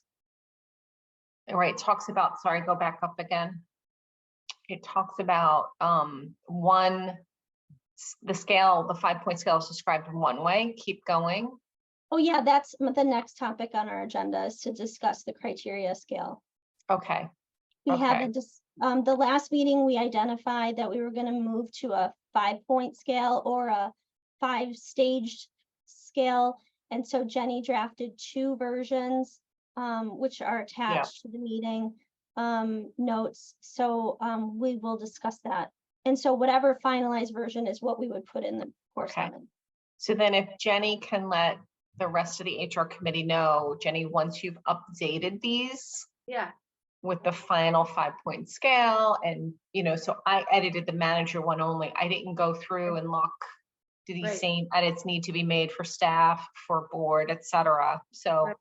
All right, it talks about, sorry, go back up again. It talks about the scale, the 5-point scale is described in one way. Keep going. Oh yeah, that's the next topic on our agenda is to discuss the criteria scale. Okay. We Okay. had the last meeting, we identified that we were going to move to a 5-point scale or a 5-staged scale. And so Jenny drafted 2 versions, which are attached to the meeting notes. So we will discuss that. And so whatever finalized version is what we would put in the correspondence. So then if Jenny can let the rest of the HR committee know, Jenny, once you've updated these Yeah, with the final 5-point scale, and so I edited the manager one only. I didn't go through and look, do these Right. same edits need to be made for staff, for board, etc. So Right.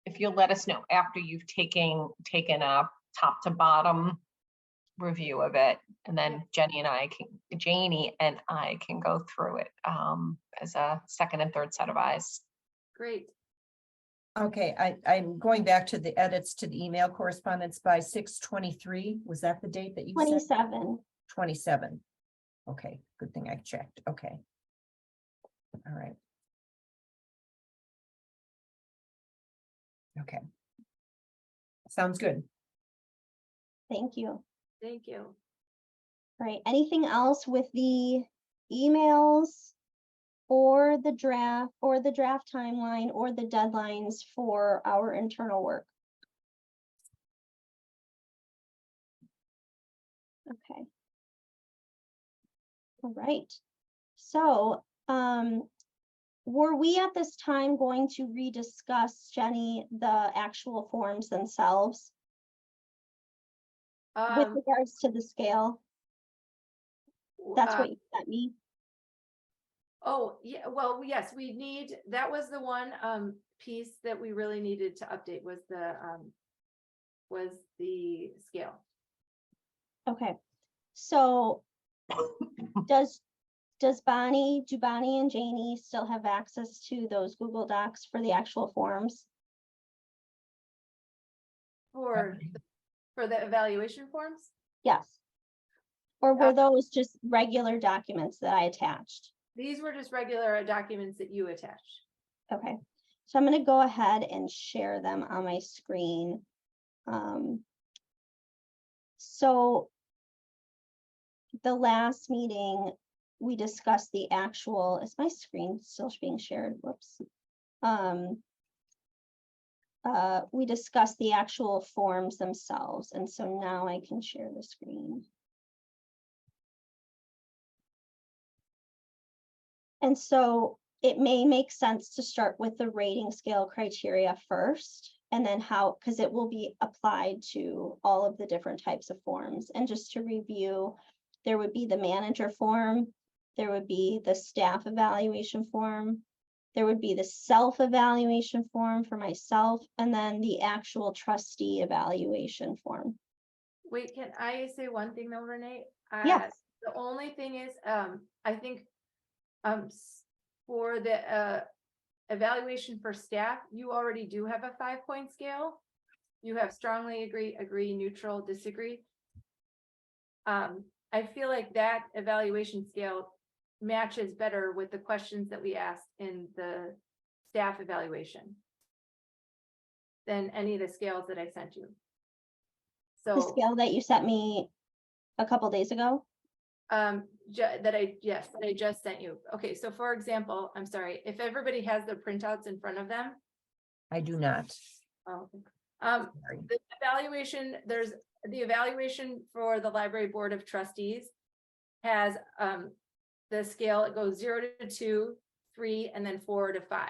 if you'll let us know after you've taken a top to bottom review of it, and then Janie and I can go through it as a second and third set of eyes. great. Okay, I'm going back to the edits to the email correspondence by 6/23. Was that the date that you said? 27. 27. Okay, good thing I checked. Okay. All right. Okay. Sounds good. Thank you. Thank you. All right, anything else with the emails or the draft timeline or the deadlines for our internal work? Okay. All right. So, were we at this time going to rediscuss, Jenny, the actual forms themselves with regards to the scale? That's what you sent me. Oh, yeah, well, yes, that was the one piece that we really needed to update was the scale. Okay, so do Bonnie and Janie still have access to those Google Docs for the actual forms? For the evaluation forms? Yes. Or were those just regular documents that I attached? These were just regular documents that you attached. Okay, so I'm going to go ahead and share them on my screen. So the last meeting, we discussed the actual, is my screen still being shared? Whoops. We discussed the actual forms themselves. And so now I can share the screen. And so it may make sense to start with the rating scale criteria first, and then because it will be applied to all of the different types of forms. And just to review, there would be the manager form, there would be the staff evaluation form, there would be the self-evaluation form for myself, and then the actual trustee evaluation form. Wait, can I say one thing though, Renee? Yes. The only thing is, I think for the evaluation for staff, you already do have a 5-point scale. You have strongly agree, neutral, disagree. I feel like that evaluation scale matches better with the questions that we asked in the staff evaluation than any of the scales that I sent you. The So scale that you sent me a couple days ago? that I just sent you. Okay, so for example, I'm sorry, if everybody has their printouts in front of them. I do not. Oh, Sorry. the evaluation, there's the evaluation for the library board of trustees has the scale, it goes 0 to 2, 3, and then 4 to 5.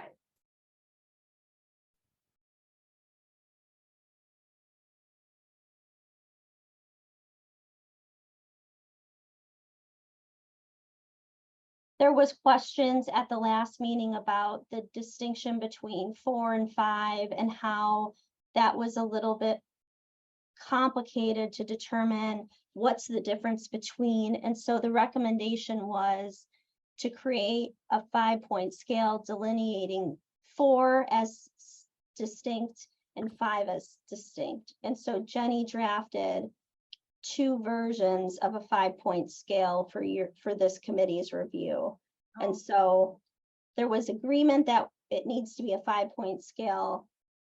there was questions at the last meeting about the distinction between 4 and 5 and how that was a little bit complicated to determine what's the difference between. And so the recommendation was to create a 5-point scale delineating 4 as distinct and 5 as distinct. And so Jenny drafted 2 versions of a 5-point scale for this committee's review. And so there was agreement that it needs to be a 5-point scale.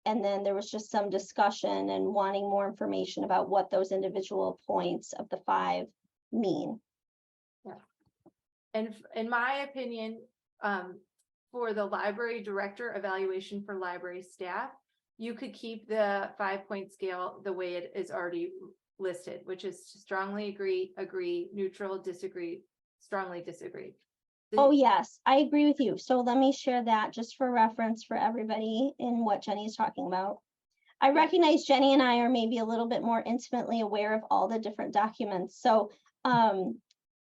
And then there was just some discussion and wanting more information about what those individual points of the 5 mean. And in my opinion, for the library director evaluation for library staff, you could keep the 5-point scale the way it is already listed, which is strongly agree, neutral, disagree, strongly disagree. Oh, yes, I agree with you. So let me share that just for reference for everybody in what Jenny is talking about. I recognize Jenny and I are maybe a little bit more intimately aware of all the different documents. So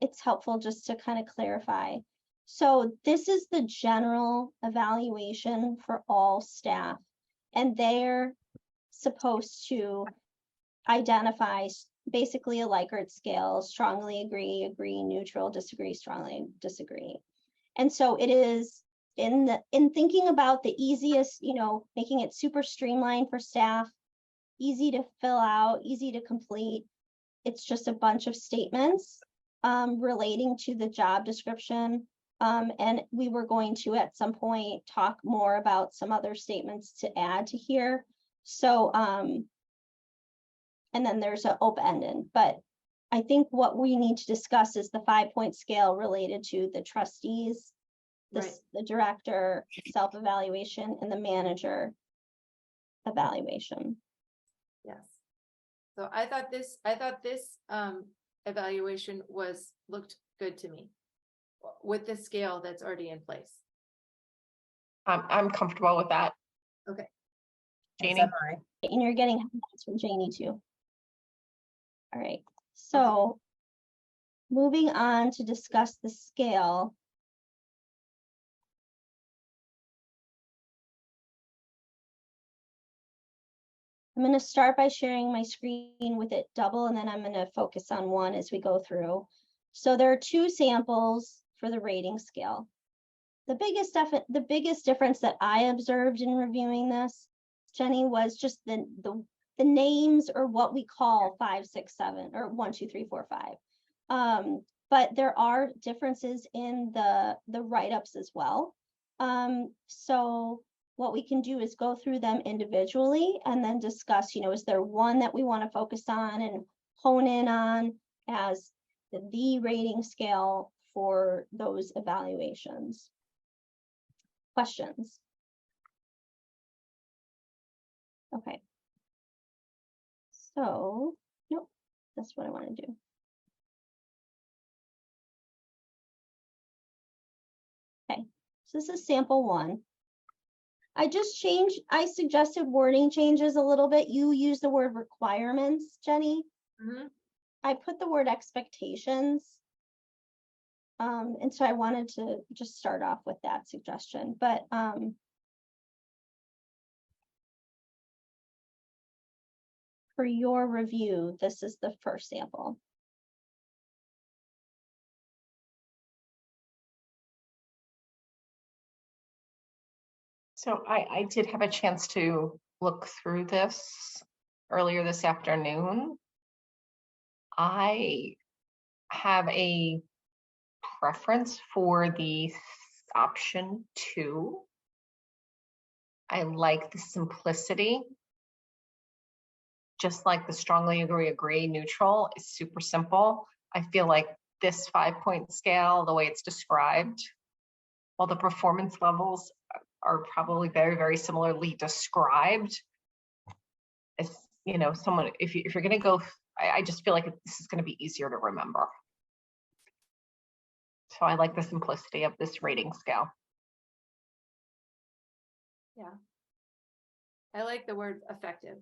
it's helpful just to kind of clarify. So this is the general evaluation for all staff, and they're supposed to identify basically a Likert scale: strongly agree, agree, neutral, disagree, strongly disagree. And so it is in thinking about the easiest, making it super streamlined for staff, easy to fill out, easy to complete. It's just a bunch of statements relating to the job description. And we were going to, at some point, talk more about some other statements to add to here. So, and then there's an open-ended, but I think what we need to discuss is the 5-point scale related to the trustees, the director self-evaluation, and the manager evaluation. Yes. So I thought this evaluation looked good to me with the scale that's already in place. I'm comfortable with that. Okay. Janie? And you're getting comments from Janie too. All right, so moving on to discuss the scale. I'm going to start by sharing my screen with it double, and then I'm going to focus on one as we go through. So there are 2 samples for the rating scale. The biggest difference that I observed in reviewing this, Jenny, was just the names, or what we call 5, 6, 7, or 1, 2, 3, 4, 5. But there are differences in the write-ups as well. So what we can do is go through them individually and then discuss, is there one that we want to focus on and hone in on as the rating scale for those evaluations? Questions? Okay. So, nope, that's what I want to do. Okay, so this is sample 1. I suggested wording changes a little bit. You use the word requirements, Jenny. Mm-hmm. I put the word expectations. And so I wanted to just start off with that suggestion, but for your review, this is the first sample. So I did have a chance to look through this earlier this afternoon. I have a preference for the option 2. I like the simplicity. Just like the strongly agree, neutral is super simple. I feel like this 5-point scale, the way it's described, while the performance levels are probably very, very similarly described, as someone, if you're going to go, I just feel like this is going to be easier to remember. So I like the simplicity of this rating scale. Yeah. I like the word effective.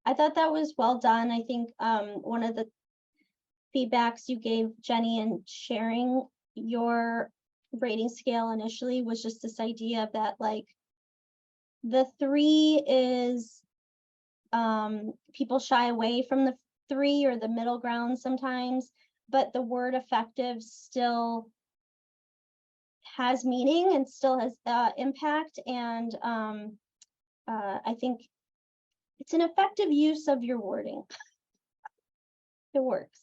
I thought that was well done. I think feedbacks you gave Jenny in sharing your rating scale initially was just this idea that like the 3 is people shy away from the 3 or the middle ground sometimes, but the word effective still has meaning and still has impact, and I think it's an effective use of your wording. It works.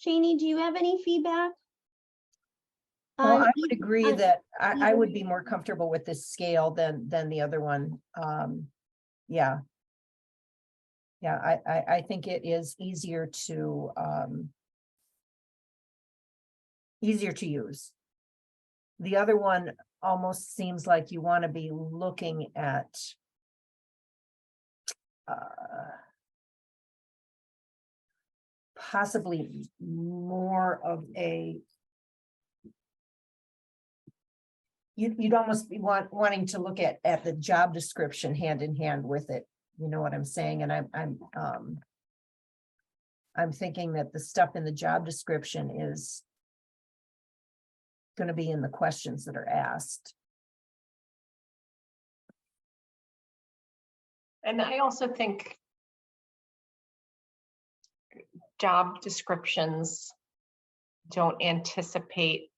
Janie, do you have any feedback? Well, on I would agree on that I would either- be more comfortable with this scale than the other one. Yeah. Yeah, I think it is easier to use. The other one almost seems like you want to be looking at possibly more of a, you'd almost be wanting to look at the job description hand in hand with it. You know what I'm saying? And I'm thinking that the stuff in the job description is going to be in the questions that are asked. And I also think job descriptions don't anticipate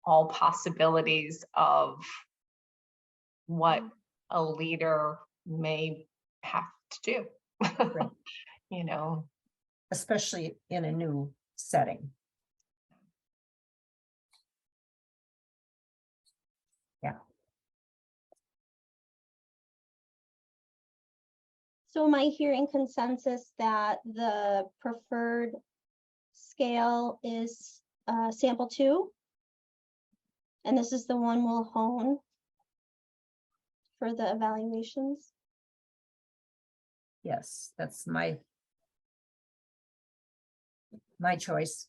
all possibilities of what a leader may have to do. Right. You know, Especially in a new setting. Yeah. So am I hearing consensus that the preferred scale is sample 2? And this is the one we'll hone for the evaluations? Yes, that's my choice.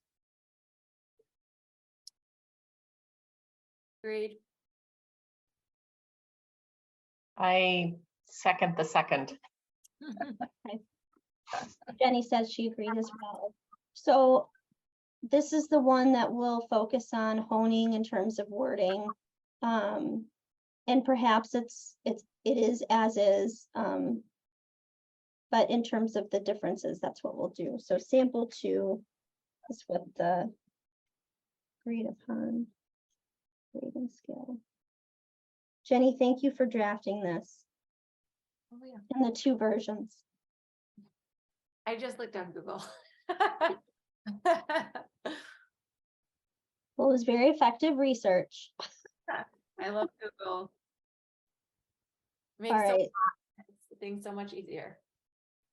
Agreed. I second the second. Jenny says she agreed as well. So this is the one that we'll focus on honing in terms of wording. And perhaps it is as is, but in terms of the differences, that's what we'll do. So sample 2 is what the agreed upon rating scale. Jenny, thank you for drafting this Oh, yeah. in the 2 versions. I just looked on Google. Well, it was very effective research. I love Google. All Makes right. things so much easier.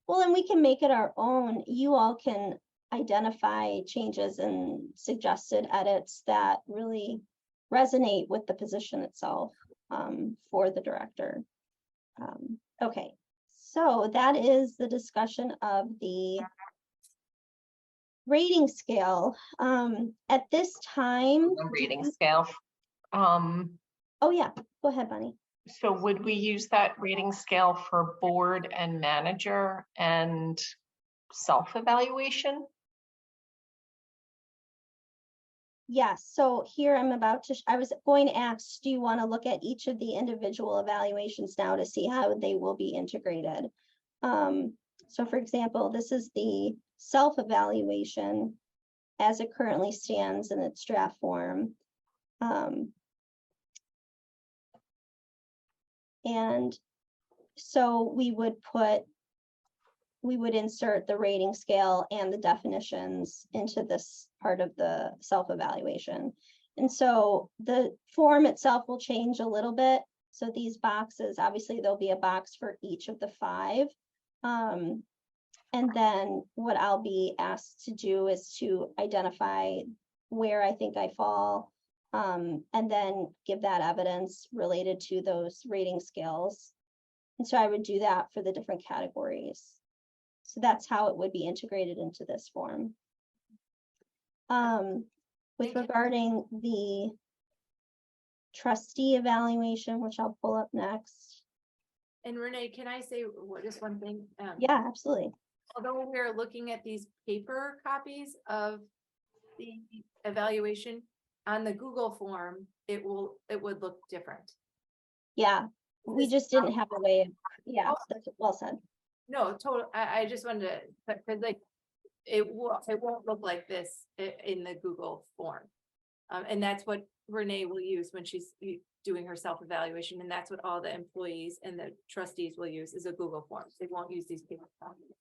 Well, and we can make it our own. You all can identify changes and suggested edits that really resonate with the position itself for the director. Okay, so that is the discussion of the rating scale. At this time, The rating scale. oh yeah, go ahead, Bunny. So would we use that rating scale for board and manager and self-evaluation? Yes, so here I'm about to, I was going to ask, do you want to look at each of the individual evaluations now to see how they will be integrated? So for example, this is the self-evaluation as it currently stands in its draft form. And so we would insert the rating scale and the definitions into this part of the self-evaluation. And so the form itself will change a little bit. So these boxes, obviously there'll be a box for each of the 5. And then what I'll be asked to do is to identify where I think I fall, and then give that evidence related to those rating scales. And so I would do that for the different categories. So that's how it would be integrated into this form. With regarding the trustee evaluation, which I'll pull up next. And Renee, can I say just one thing? Yeah, absolutely. Although we're looking at these paper copies of the evaluation on the Google form, it would look different. Yeah, we This- just didn't have a way of, yeah, that's well said. No, total, I just wanted to, because like, it won't look like this in the Google form. And that's what Renee will use when she's doing her self-evaluation, and that's what all the employees and the trustees will use is a Google form. They won't use these paper copies.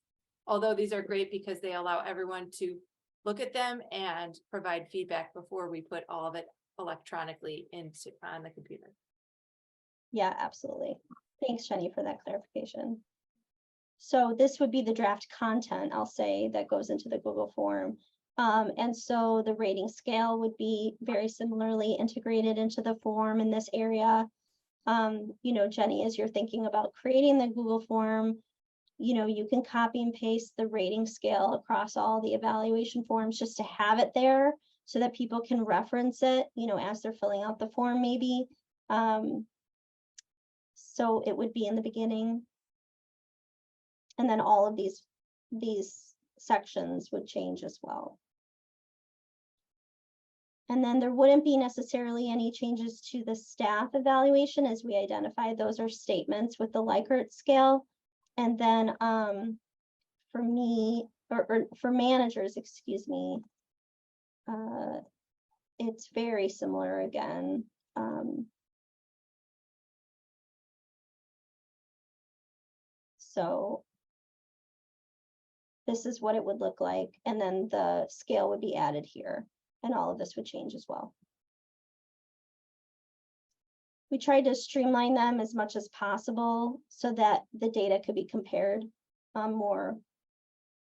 Although these are great because they allow everyone to look at them and provide feedback before we put all of it electronically on the computer. Yeah, absolutely. Thanks, Jenny, for that clarification. So this would be the draft content, I'll say, that goes into the Google form. And so the rating scale would be very similarly integrated into the form in this area. You know, Jenny, as you're thinking about creating the Google form, you know, you can copy and paste the rating scale across all the evaluation forms just to have it there so that people can reference it, you know, as they're filling out the form maybe. So it would be in the beginning. And then all of these sections would change as well. And then there wouldn't be necessarily any changes to the staff evaluation as we identified. Those are statements with the Likert scale. And then for me, or for managers, excuse me, it's very similar again. So this is what it would look like. And then the scale would be added here. And all of this would change as well. We tried to streamline them as much as possible so that the data could be compared more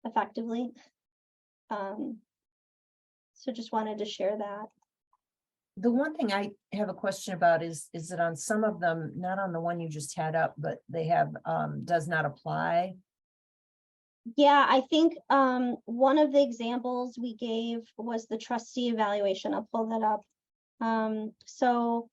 effectively. So just wanted to share that. The one thing I have a question about is that on some of them, not on the one you just had up, but they have does not apply. Yeah, I think one of the examples we gave was the trustee evaluation. I'll pull that up. So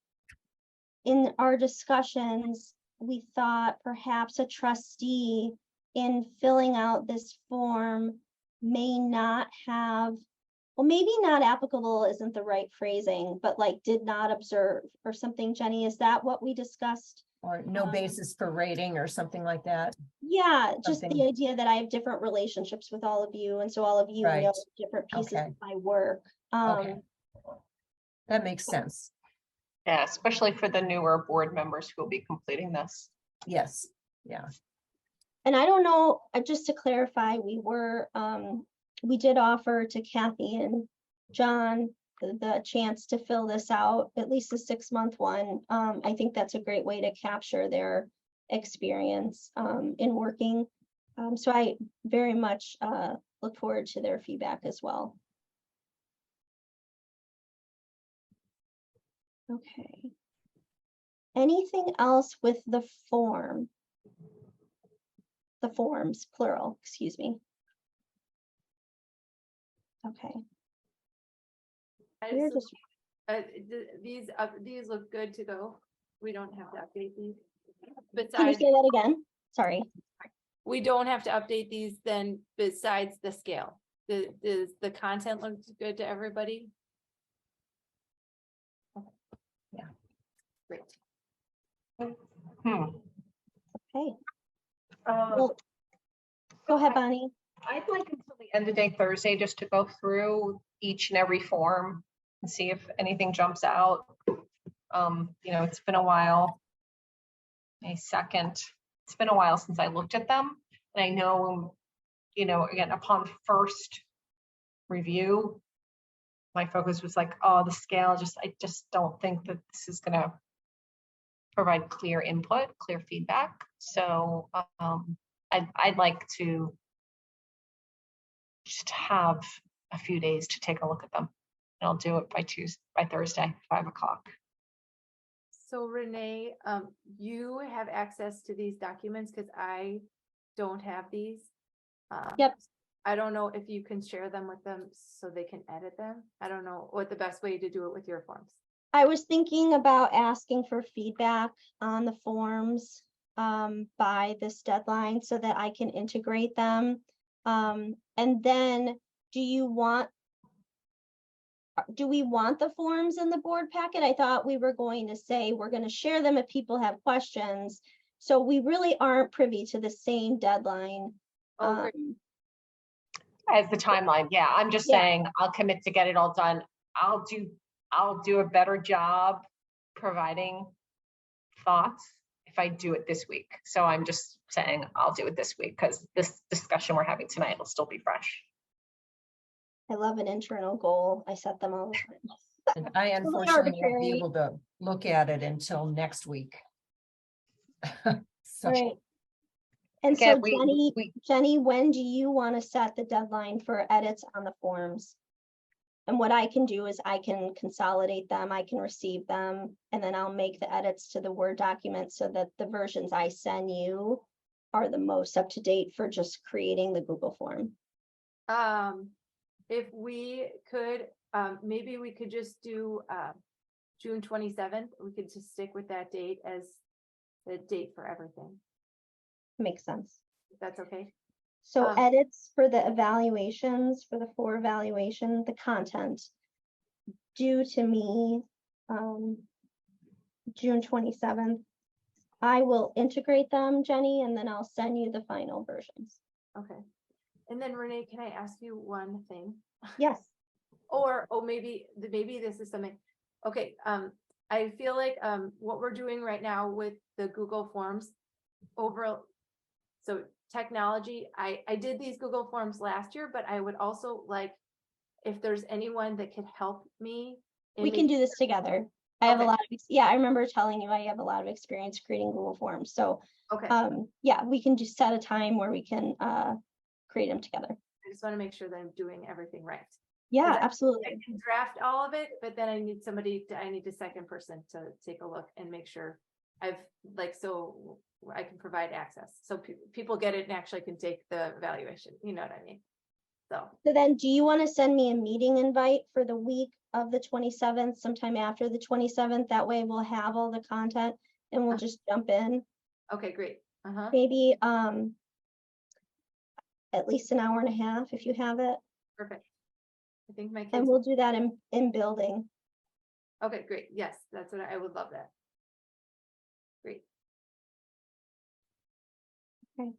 in our discussions, we thought perhaps a trustee in filling out this form may not have, well, maybe not applicable isn't the right phrasing, but like did not observe or something. Jenny, is that what we discussed? Or no basis for rating or something like that. Yeah, just the Something. idea that I have different relationships with all of you, and so all of you Right. know different pieces Okay. of my work. Okay. That makes sense. Yeah, especially for the newer board members who will be completing this. Yes. Yeah. And I don't know, just to clarify, we did offer to Kathy and John the chance to fill this out, at least a 6-month one. I think that's a great way to capture their experience in working. So I very much look forward to their feedback as well. Okay. Anything else with the form? The forms, plural, excuse me. Okay. We're just, These look good to go. We don't have to update these. can you Besides, say that again? Sorry. we don't have to update these then besides the scale. Does the content look good to everybody? Yeah. Great. Okay. Uh, Well, go ahead, Bonnie. I'd like until the end of day Thursday just to go through each and every form and see if anything jumps out. You know, it's been a while. May 2nd. It's been a while since I looked at them. And I know, you know, again, upon first review, my focus was like, oh, the scale, I just don't think that this is gonna provide clear input, clear feedback. So I'd like to just have a few days to take a look at them. And I'll do it by Thursday, 5 o'clock. So Renee, you have access to these documents because I don't have these. Yep. I don't know if you can share them with them so they can edit them. I don't know what the best way to do it with your forms. I was thinking about asking for feedback on the forms by this deadline so that I can integrate them. And then do we want the forms in the board packet? I thought we were going to say we're going to share them if people have questions. So we really aren't privy to the same deadline. Oh, great. As the timeline, yeah, I'm just Yeah. saying, I'll commit to get it all done. I'll do a better job providing thoughts if I do it this week. So I'm just saying I'll do it this week because this discussion we're having tonight will still be fresh. I love an internal goal. I set them all the time. And I Totally unfortunately won't be arbitrary. able to look at it until next week. So, Right. And Again, so Jenny, when do you want to set the deadline for edits on the forms? And what I can do is I can consolidate them, I can receive them, and then I'll make the edits to the Word document so that the versions I send you are the most up to date for just creating the Google form. If we could, maybe we could just do June 27th. We could just stick with that date as the date for everything. Makes sense. If that's okay. So Um, edits for the evaluations, for the 4 evaluation, the content due to me June 27th. I will integrate them, Jenny, and then I'll send you the final versions. Okay. And then Renee, can I ask you one thing? Yes. Or maybe this is something. Okay, I feel like what we're doing right now with the Google Forms so technology, I did these Google Forms last year, but I would also like if there's anyone that could help me. We can do this together. I have a Okay. lot of, yeah, I remember telling you I have a lot of experience creating Google Forms. So Okay, yeah, we can just set a time where we can create them together. I just want to make sure that I'm doing everything right. Yeah, I absolutely. can draft all of it, but then I need a second person to take a look and make sure so I can provide access. So people get it and actually can take the evaluation, you know what I mean? So then do you want to send me a meeting invite for the week of the 27th, sometime after the 27th? That way we'll have all the content and we'll just jump in. okay, great. Maybe at least an hour and a half if you have it. Perfect. I think my kids. And we'll do that in building. Okay, great. Yes, that's what I would love that. Great. Okay.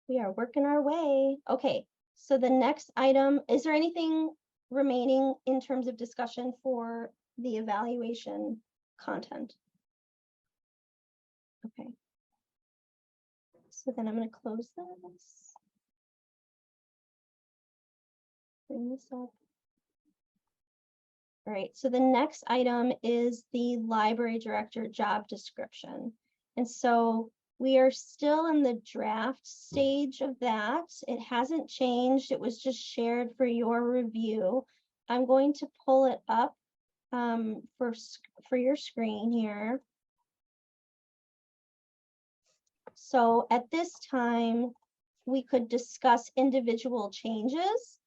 We are working our way. Okay, so the next item, is there anything remaining in terms of discussion for the evaluation content? Okay. So then I'm going to close this. Bring this up. All right, so the next item is the library director job description. And so we are still in the draft stage of that. It hasn't changed. It was just shared for your review. I'm going to pull it up for your screen here. So at this time, we could discuss individual changes,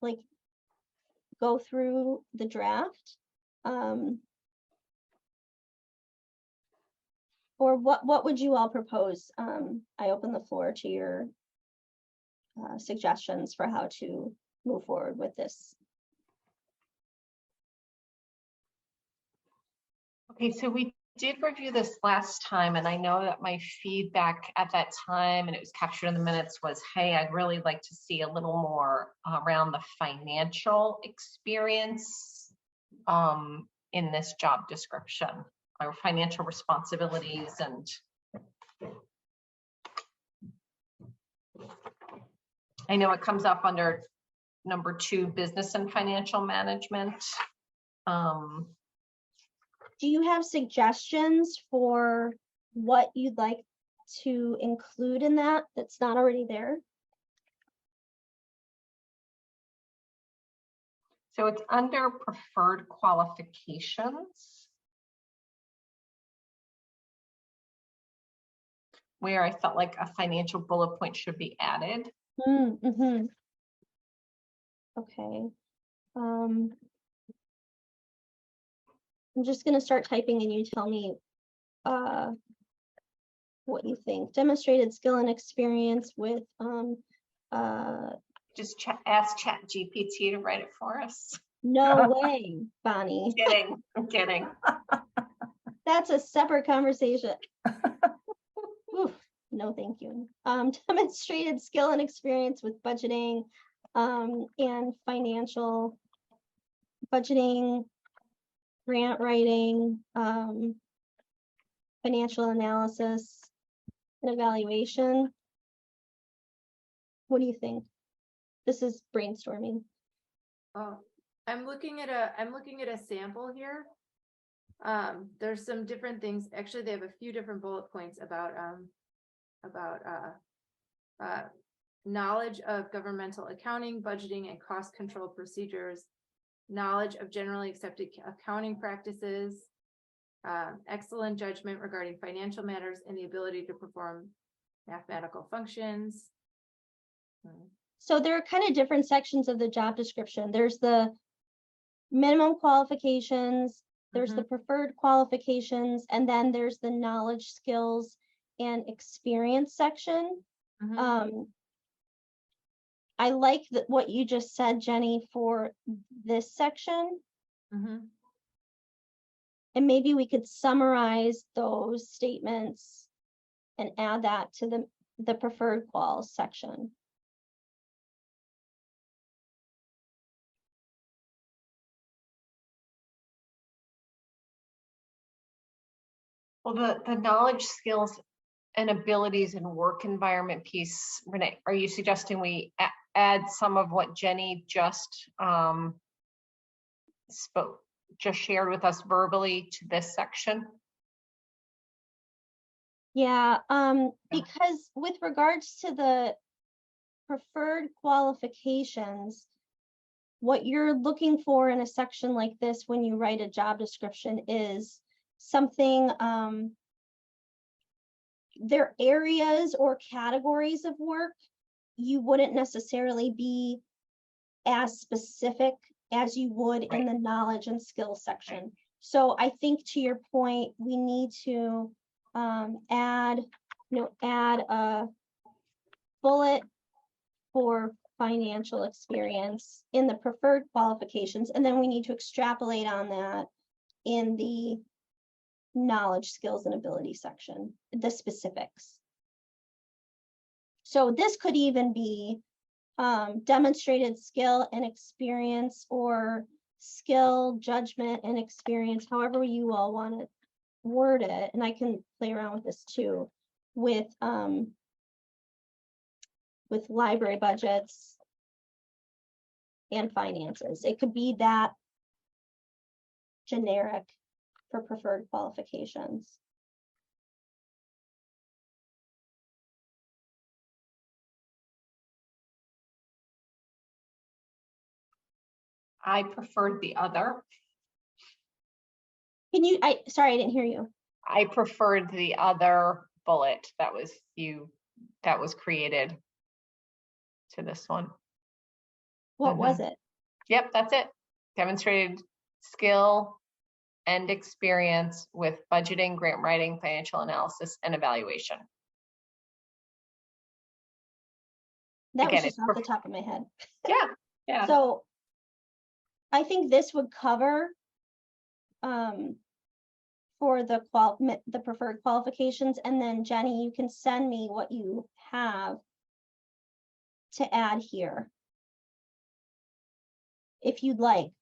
like go through the draft. Or what would you all propose? I open the floor to your suggestions for how to move forward with this. Okay, so we did review this last time, and I know that my feedback at that time, and it was captured in the minutes, was, hey, I'd really like to see a little more around the financial experience in this job description, or financial responsibilities. And I know it comes up under number 2, business and financial management. Do you have suggestions for what you'd like to include in that that's not already there? So it's under preferred qualifications, where I felt like a financial bullet point should be added. Mm-hmm. Okay. I'm just gonna start typing and you tell me what you think. Demonstrated skill and experience with Just ask Chat GPT to write it for us. no way, Bonnie. Kidding, I'm kidding. That's a separate conversation. Oof, no, thank you. Demonstrated skill and experience with budgeting and financial budgeting, grant writing, financial analysis and evaluation. What do you think? This is brainstorming. Oh, I'm looking at a sample here. There's some different things. Actually, they have a few different bullet points about knowledge of governmental accounting, budgeting, and cost control procedures, knowledge of generally accepted accounting practices, excellent judgment regarding financial matters, and the ability to perform mathematical functions. So there are kind of different sections of the job description. There's the minimum qualifications, there's the preferred qualifications, and then there's the knowledge, skills, and experience section. I like what you just said, Jenny, for this section. And maybe we could summarize those statements and add that to the preferred quals section. Well, the knowledge, skills, and abilities and work environment piece, Renee, are you suggesting we add some of what Jenny just shared with us verbally to this section? Yeah, because with regards to the preferred qualifications, what you're looking for in a section like this when you write a job description is something, their areas or categories of work, you wouldn't necessarily be as specific as you would in the knowledge and skills section. So I think to your point, we need to add a bullet for financial experience in the preferred qualifications, and then we need to extrapolate on that in the knowledge, skills, and ability section, the specifics. So this could even be demonstrated skill and experience, or skill, judgment, and experience, however you all want to word it. And I can play around with this too, with library budgets and finances. It could be that generic for preferred qualifications. I preferred the other. Can you, sorry, I didn't hear you. I preferred the other bullet that was created to this one. What was it? Yep, that's it. Demonstrated skill and experience with budgeting, grant writing, financial analysis, and evaluation. That Again, was just off the top of my head. Yeah. So I think this would cover for the preferred qualifications, and then Jenny, you can send me what you have to add here, if you'd like.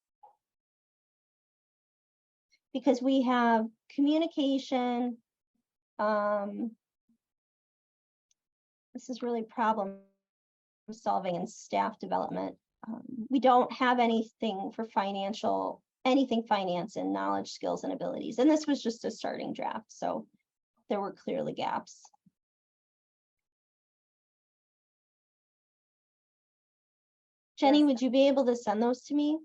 Because we have communication, this is really problem solving and staff development. We don't have anything for anything finance and knowledge, skills, and abilities. And this was just a starting draft, so there were clearly gaps. Jenny, would you be able to send those to me?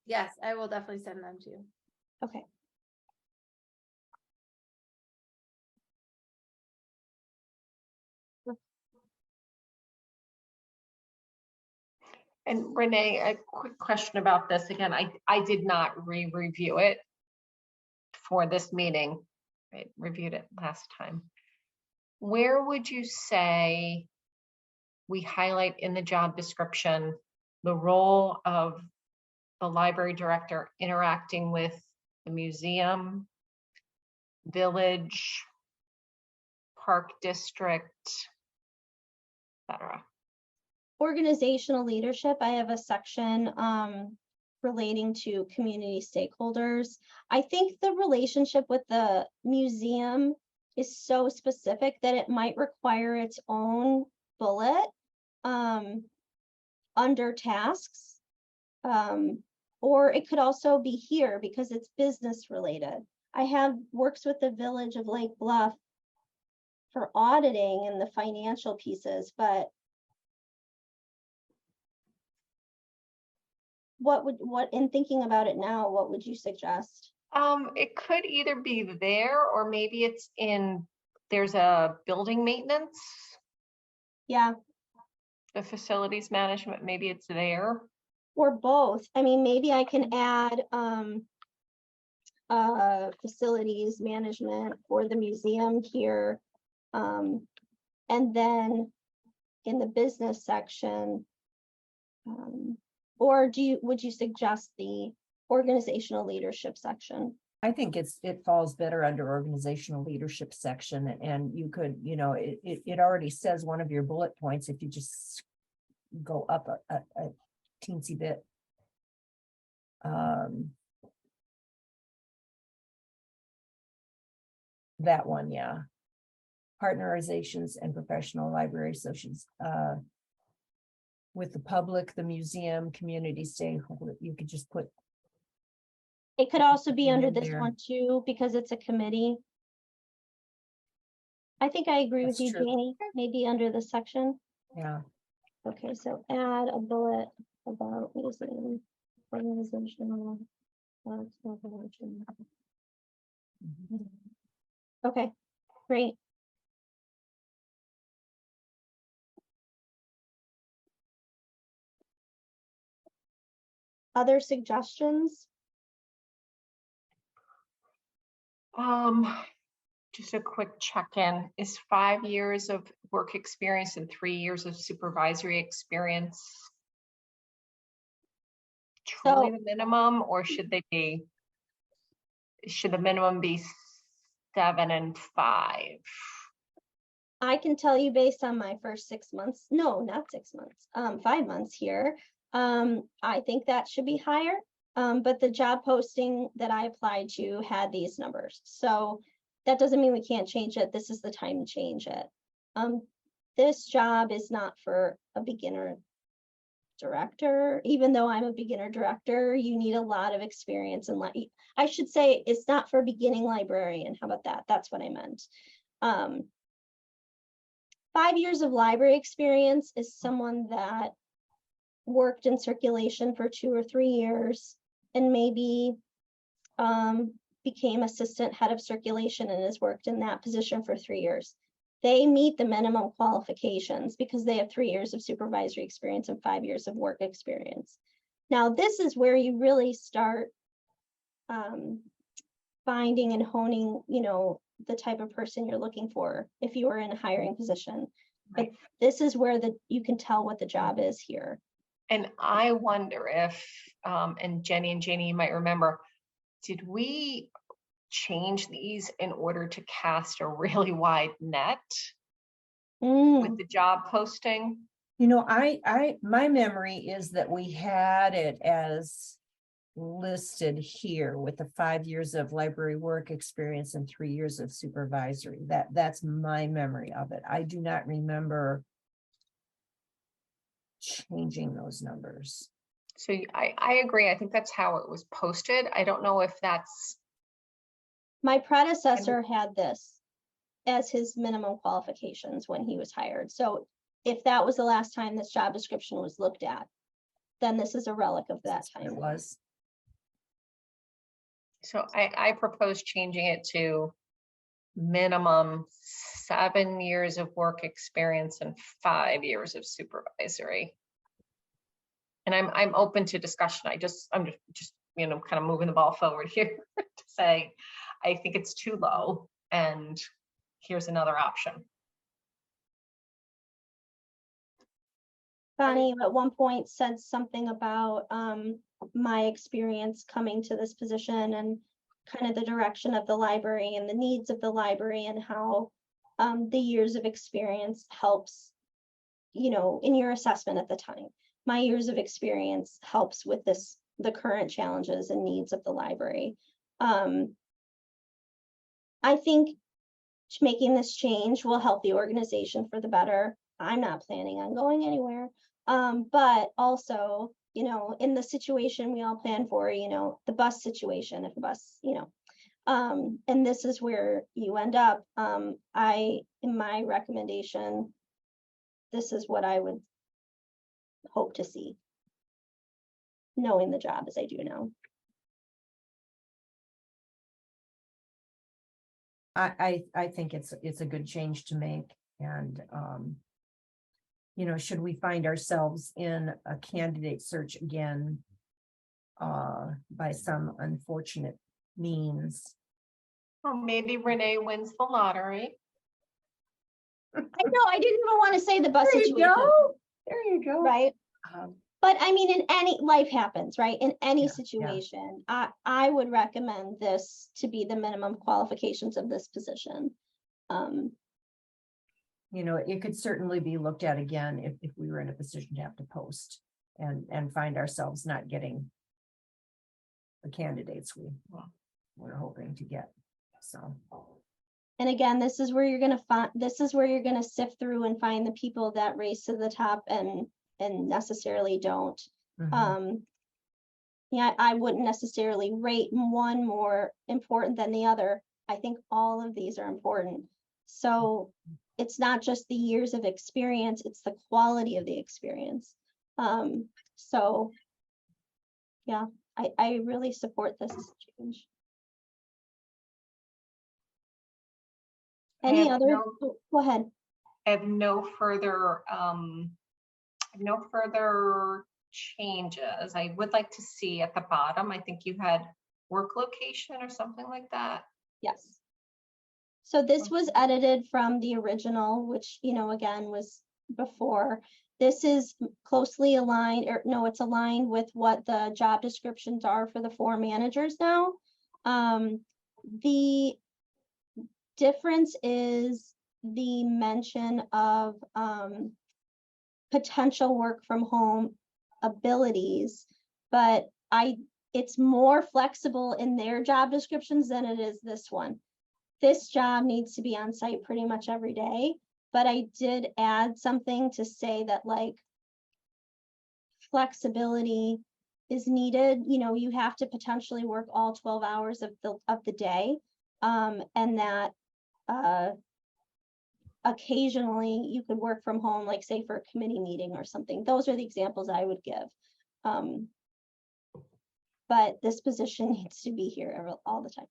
Yes, I will definitely send them to you. Okay. And Renee, a quick question about this. Again, I did not review it for this meeting. I reviewed it last time. Where would you say we highlight in the job description the role of the library director interacting with the museum, village, park district, etc.? Organizational leadership, I have a section relating to community stakeholders. I think the relationship with the museum is so specific that it might require its own bullet under tasks. Or it could also be here because it's business related. I have works with the village of Lake Bluff for auditing and the financial pieces, but what in thinking about it now, what would you suggest? It could either be there or maybe it's in, there's a building maintenance, Yeah, the facilities management, maybe it's there. or both. I mean, maybe I can add facilities management for the museum here. And then in the business section, or would you suggest the organizational leadership section? I think it falls better under organizational leadership section, and you could, it already says one of your bullet points if you just go up a teensy bit. That one, yeah. Partnerizations and professional library associations with the public, the museum, community stakeholder. You could just put. It could also be under in this there. one too, because it's a committee. I think I agree with That's you, true. Janie, maybe under this section. Yeah. Okay, so add a bullet about museum organizational. Okay, great. Other suggestions? Just a quick check-in. Is 5 years of work experience and 3 years of supervisory experience truly the minimum, or should the minimum be 7 and 5? I can tell you based on my first 6 months, no, not 6 months, 5 months here. I think that should be higher. But the job posting that I applied to had these numbers. So that doesn't mean we can't change it. This is the time to change it. This job is not for a beginner director. Even though I'm a beginner director, you need a lot of experience and I should say it's not for a beginning librarian. How about that? That's what I meant. 5 years of library experience is someone that worked in circulation for 2 or 3 years and maybe became assistant head of circulation and has worked in that position for 3 years. They meet the minimum qualifications because they have 3 years of supervisory experience and 5 years of work experience. Now, this is where you really start finding and honing, the type of person you're looking for if you are in a hiring position. Right. But this is where you can tell what the job is here. And I wonder if, and Jenny and Janie, you might remember, did we change these in order to cast a really wide net with the job posting? My memory is that we had it as listed here with the 5 years of library work experience and 3 years of supervisory. That's my memory of it. I do not remember changing those numbers. So I agree. I think that's how it was posted. I don't know if that's. My predecessor had this as his minimum qualifications when he was hired. So if that was the last time this job description was looked at, then this is a relic of that time. It was. So I propose changing it to minimum 7 years of work experience and 5 years of supervisory. And I'm open to discussion. I'm just, you know, kind of moving the ball forward here to say, I think it's too low and here's another option. Bonnie at one point said something about my experience coming to this position and kind of the direction of the library and the needs of the library and how the years of experience helps, you know, in your assessment at the time. My years of experience helps with the current challenges and needs of the library. I think making this change will help the organization for the better. I'm not planning on going anywhere. But also, you know, in the situation we all plan for, you know, the bus situation, if the bus, you know, and this is where you end up. In my recommendation, this is what I would hope to see, knowing the job as I do now. I think it's a good change to make, and you know, should we find ourselves in a candidate search again by some unfortunate means. Or maybe Renee wins the lottery. I know, I didn't even want to say the bus There you situation, go. There you go. right? Um, But I mean, in any life happens, right? In any Yeah, situation, I would recommend this to be the minimum qualifications of this position. You know, it could certainly be looked at again if we were in a position to have to post and find ourselves not getting the candidates we're hoping to get. So. And again, this is where you're gonna find, this is where you're gonna sift through and find the people that race to the top and necessarily don't. Mhm. Yeah, I wouldn't necessarily rate one more important than the other. I think all of these are important. So it's not just the years of experience, it's the quality of the experience. So yeah, I really support this change. Any other, go ahead. I have no further changes. I would like to see at the bottom, I think you had work location or something like that. Yes. So this was edited from the original, which, you know, again, was before. This is closely aligned, or no, it's aligned with what the job descriptions are for the 4 managers now. The difference is the mention of potential work from home abilities, but it's more flexible in their job descriptions than it is this one. This job needs to be on site pretty much every day, but I did add something to say that like flexibility is needed. You know, you have to potentially work all 12 hours of the day, and that occasionally you could work from home, like say for a committee meeting or something. Those are the examples I would give. But this position needs to be here all the time.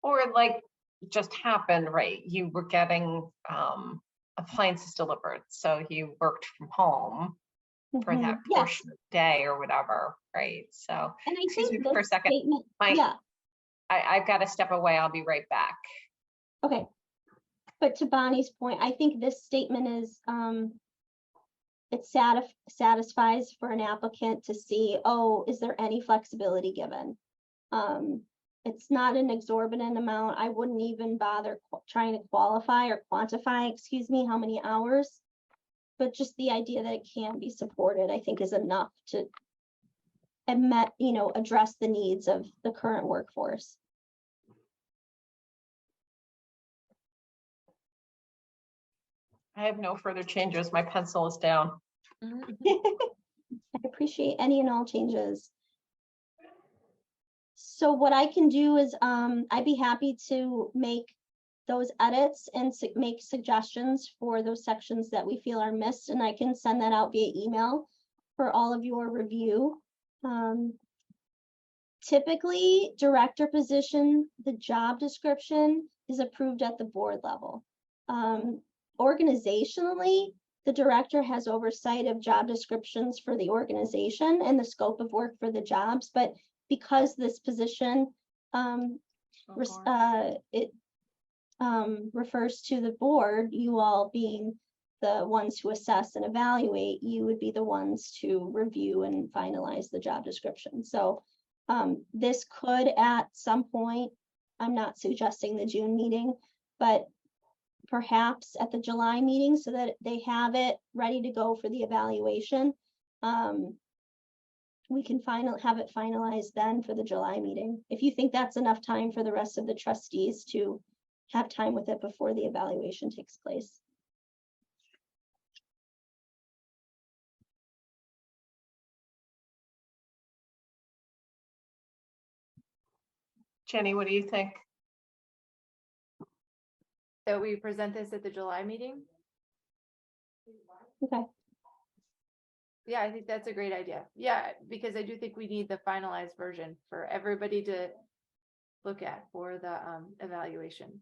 Or like just happened, right? You were getting appliances delivered, so you worked from home for that Yes. portion of the day or whatever, right? So, And I excuse think me for a this second. statement, Yeah. I've got to step away. I'll be right back. Okay. But to Bonnie's point, I think this statement is, it satisfies for an applicant to see, oh, is there any flexibility given? It's not an exorbitant amount. I wouldn't even bother trying to qualify or quantify, excuse me, how many hours. But just the idea that it can be supported, I think is enough to address the needs of the current workforce. I have no further changes. My pencil is down. I appreciate any and all changes. So what I can do is I'd be happy to make those edits and make suggestions for those sections that we feel are missed, and I can send that out via email for all of your review. Typically, director position, the job description is approved at the board level. Organizationally, the director has oversight of job descriptions for the organization and the scope of work for the jobs, but because this position it refers to the board, you all being the ones who assess and evaluate, you would be the ones to review and finalize the job description. So this could at some point, I'm not suggesting the June meeting, but perhaps at the July meeting so that they have it ready to go for the evaluation. We can have it finalized then for the July meeting. If you think that's enough time for the rest of the trustees to have time with it before the evaluation takes place. Jenny, what do you think? That we present this at the July meeting? Okay. Yeah, I think that's a great idea. Yeah, because I do think we need the finalized version for everybody to look at for the evaluation.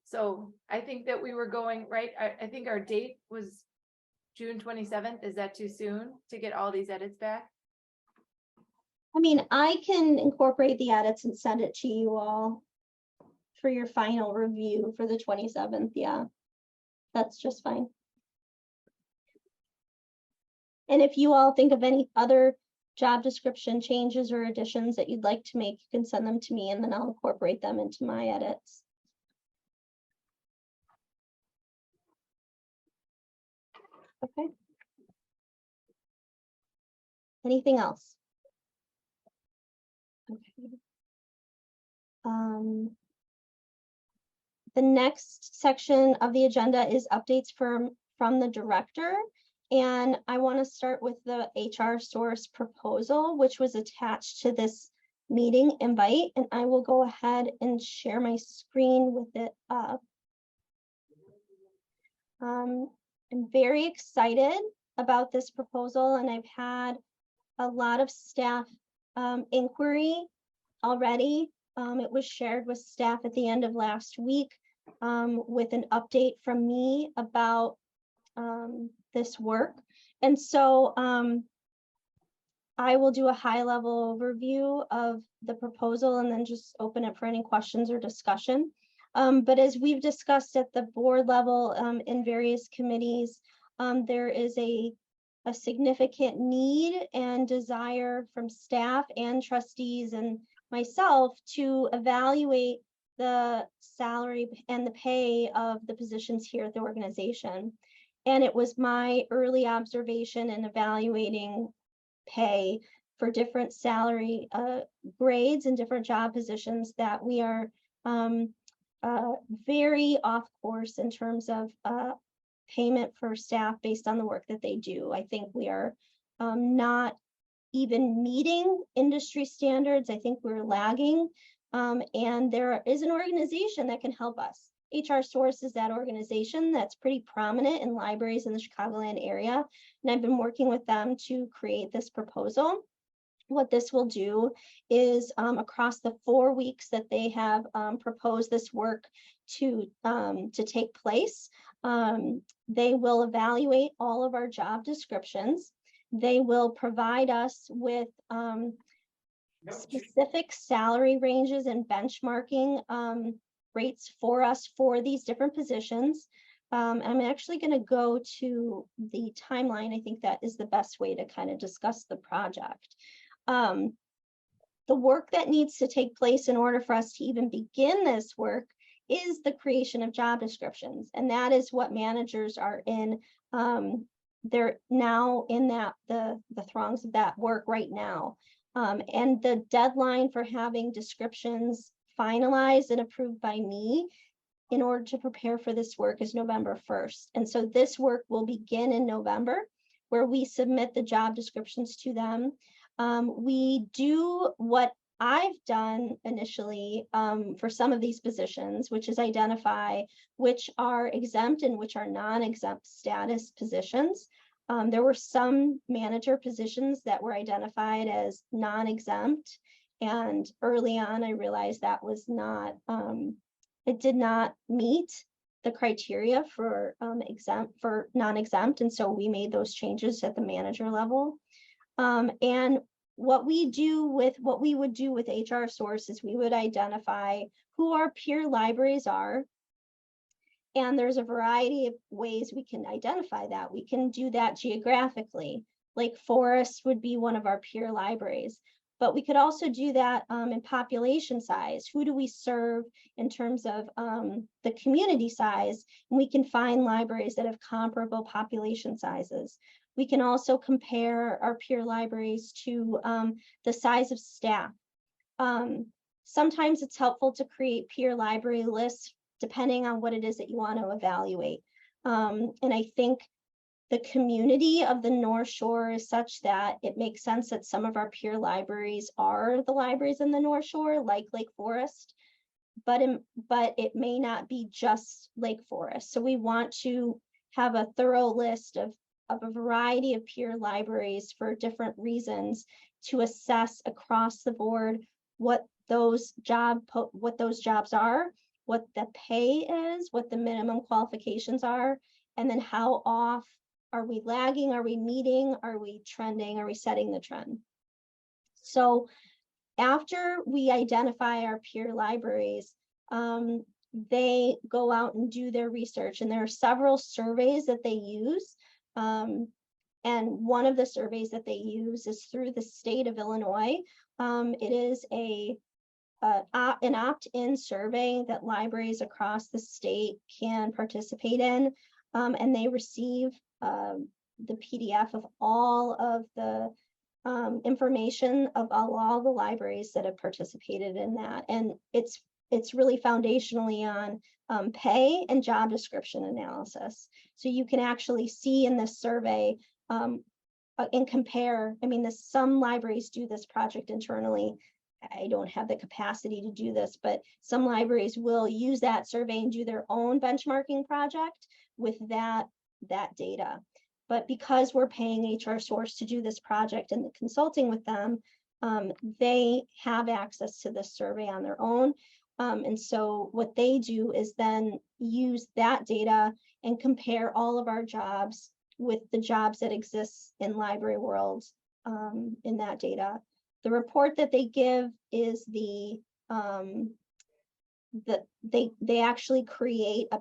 So I think that we were going, right? I think our date was June 27th. Is that too soon to get all these edits back? I mean, I can incorporate the edits and send it to you all for your final review for the 27th. Yeah, that's just fine. And if you all think of any other job description changes or additions that you'd like to make, you can send them to me and then I'll incorporate them into my edits. Okay. Anything else? Okay. The next section of the agenda is updates from the director. And I want to start with the HR source proposal, which was attached to this meeting invite. And I will go ahead and share my screen with it up. I'm very excited about this proposal, and I've had a lot of staff inquiry already. It was shared with staff at the end of last week with an update from me about this work. And so I will do a high-level overview of the proposal and then just open it for any questions or discussion. But as we've discussed at the board level in various committees, there is a significant need and desire from staff and trustees and myself to evaluate the salary and the pay of the positions here at the organization. And it was my early observation in evaluating pay for different salary grades and different job positions that we are very off course in terms of payment for staff based on the work that they do. I think we are not even meeting industry standards. I think we're lagging. And there is an organization that can help us. HR Source is that organization that's pretty prominent in libraries in the Chicagoland area. And I've been working with them to create this proposal. What this will do is across the 4 weeks that they have proposed this work to take place, they will evaluate all of our job descriptions. They will provide us with specific salary ranges and benchmarking rates for us for these different positions. I'm actually going to go to the timeline. I think that is the best way to kind of discuss the project. The work that needs to take place in order for us to even begin this work is the creation of job descriptions. And that is what managers are in. They're now in the throngs of that work right now. And the deadline for having descriptions finalized and approved by me in order to prepare for this work is November 1st. And so this work will begin in November, where we submit the job descriptions to them. We do what I've done initially for some of these positions, which is identify which are exempt and which are non-exempt status positions. There were some manager positions that were identified as non-exempt, and early on I realized that was not, it did not meet the criteria for exempt for non-exempt, and so we made those changes at the manager level. And what we would do with HR Source is we would identify who our peer libraries are. And there's a variety of ways we can identify that. We can do that geographically, like Forest would be one of our peer libraries. But we could also do that in population size. Who do we serve in terms of the community size? And we can find libraries that have comparable population sizes. We can also compare our peer libraries to the size of staff. Sometimes it's helpful to create peer library lists depending on what it is that you want to evaluate. And I think the community of the North Shore is such that it makes sense that some of our peer libraries are the libraries in the North Shore, like Lake Forest, but it may not be just Lake Forest. So we want to have a thorough list of a variety of peer libraries for different reasons to assess across the board what those jobs are, what the pay is, what the minimum qualifications are, and then how off are we lagging, are we meeting, are we trending, are we setting the trend? So after we identify our peer libraries, they go out and do their research, and there are several surveys that they use. And one of the surveys that they use is through the state of Illinois. It is an opt-in survey that libraries across the state can participate in, and they receive the PDF of all of the information of all the libraries that have participated in that. And it's really foundationally on pay and job description analysis. So you can actually see in this survey and compare. I mean, some libraries do this project internally. I don't have the capacity to do this, but some libraries will use that survey and do their own benchmarking project with that data. But because we're paying HR Source to do this project and the consulting with them, they have access to this survey on their own. And so what they do is then use that data and compare all of our jobs with the jobs that exist in library world in that data. The report that they give is they actually create a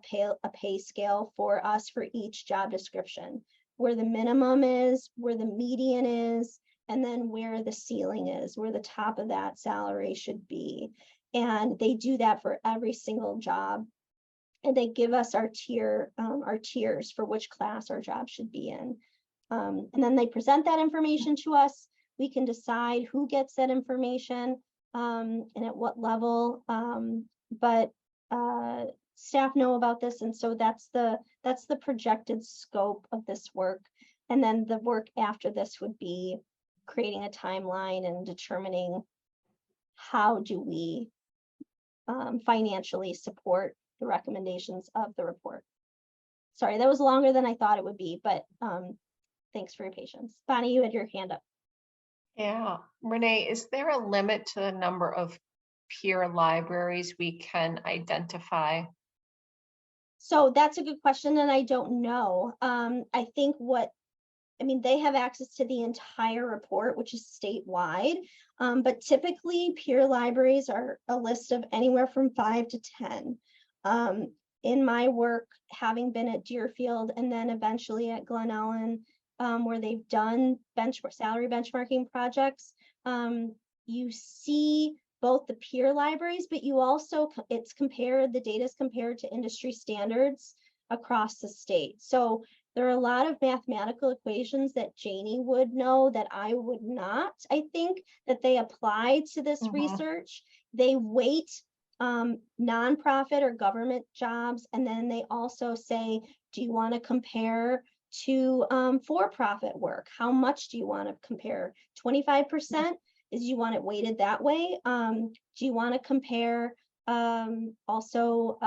pay scale for us for each job description, where the minimum is, where the median is, and then where the ceiling is, where the top of that salary should be. And they do that for every single job. And they give us our tiers for which class our job should be in. And then they present that information to us. We can decide who gets that information and at what level. But staff know about this, and so that's the projected scope of this work. And then the work after this would be creating a timeline and determining how do we financially support the recommendations of the report. Sorry, that was longer than I thought it would be, but thanks for your patience. Bonnie, you had your hand up. Yeah, Renee, is there a limit to the number of peer libraries we can identify? So that's a good question, and I don't know. I think they have access to the entire report, which is statewide, but typically peer libraries are a list of anywhere from 5 to 10. In my work, having been at Deerfield and then eventually at Glen Ellen, where they've done salary benchmarking projects, you see both the peer libraries, but you also, the data is compared to industry standards across the state. So there are a lot of mathematical equations that Janie would know that I would not. I think that they apply to this research. They weight nonprofit or government jobs, and then they also say, do you want to compare to for-profit work? How much do you want to compare? 25% is you want it weighted that way. Do you want to compare also,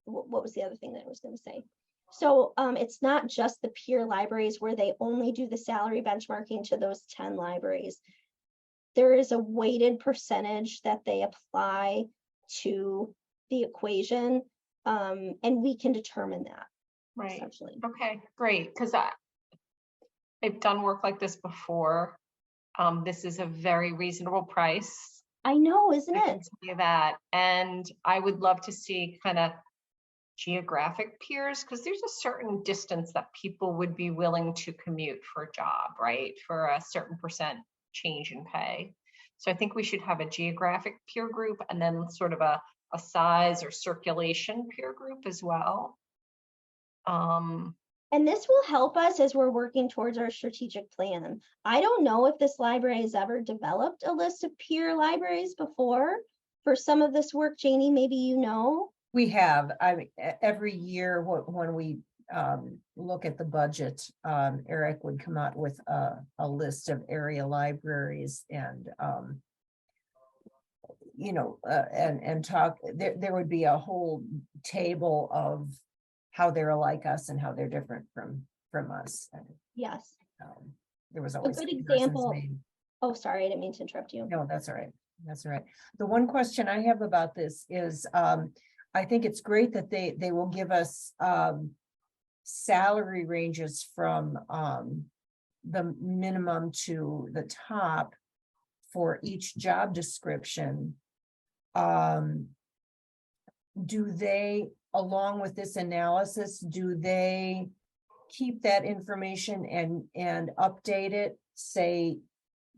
what was the other thing that I was going to say? So it's not just the peer libraries where they only do the salary benchmarking to those 10 libraries. There is a weighted percentage that they apply to the equation And we can determine that Right. essentially. Okay, great, because I've done work like this before. This is a very reasonable price. I know, isn't I can it? tell you that, and I would love to see kind of geographic peers, because there's a certain distance that people would be willing to commute for a job, right? For a certain percent change in pay. So I think we should have a geographic peer group and then sort of a size or circulation peer group as well. And this will help us as we're working towards our strategic plan. I don't know if this library has ever developed a list of peer libraries before for some of this work. Janie, maybe you know. We have, I mean, every year when we look at the budget, Eric would come out with a list of area libraries and and talk, there would be a whole table of how they're like us and how they're different from us. And, Yes. there was A always good comparisons example. made. Oh, sorry, I didn't mean to interrupt you. No, that's all right. That's all right. The one question I have about this is, I think it's great that they will give us salary ranges from the minimum to the top for each job description. Do they, along with this analysis, do they keep that information and update it, say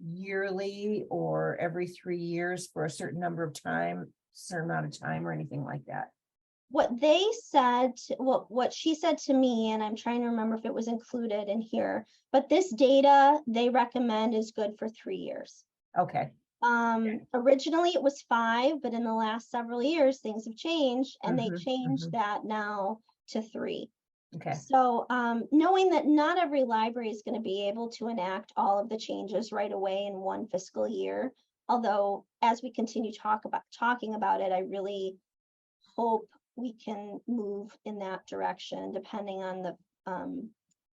yearly or every 3 years for a certain amount of time or anything like that? What they said, what she said to me, and I'm trying to remember if it was included in here, but this data they recommend is good for 3 years. Okay. Originally it was 5, but in the last several years, things have changed and they Mhm, changed that now to 3. Okay. So, knowing that not every library is going to be able to enact all of the changes right away in one fiscal year, although as we continue talking about it, I really hope we can move in that direction, depending on the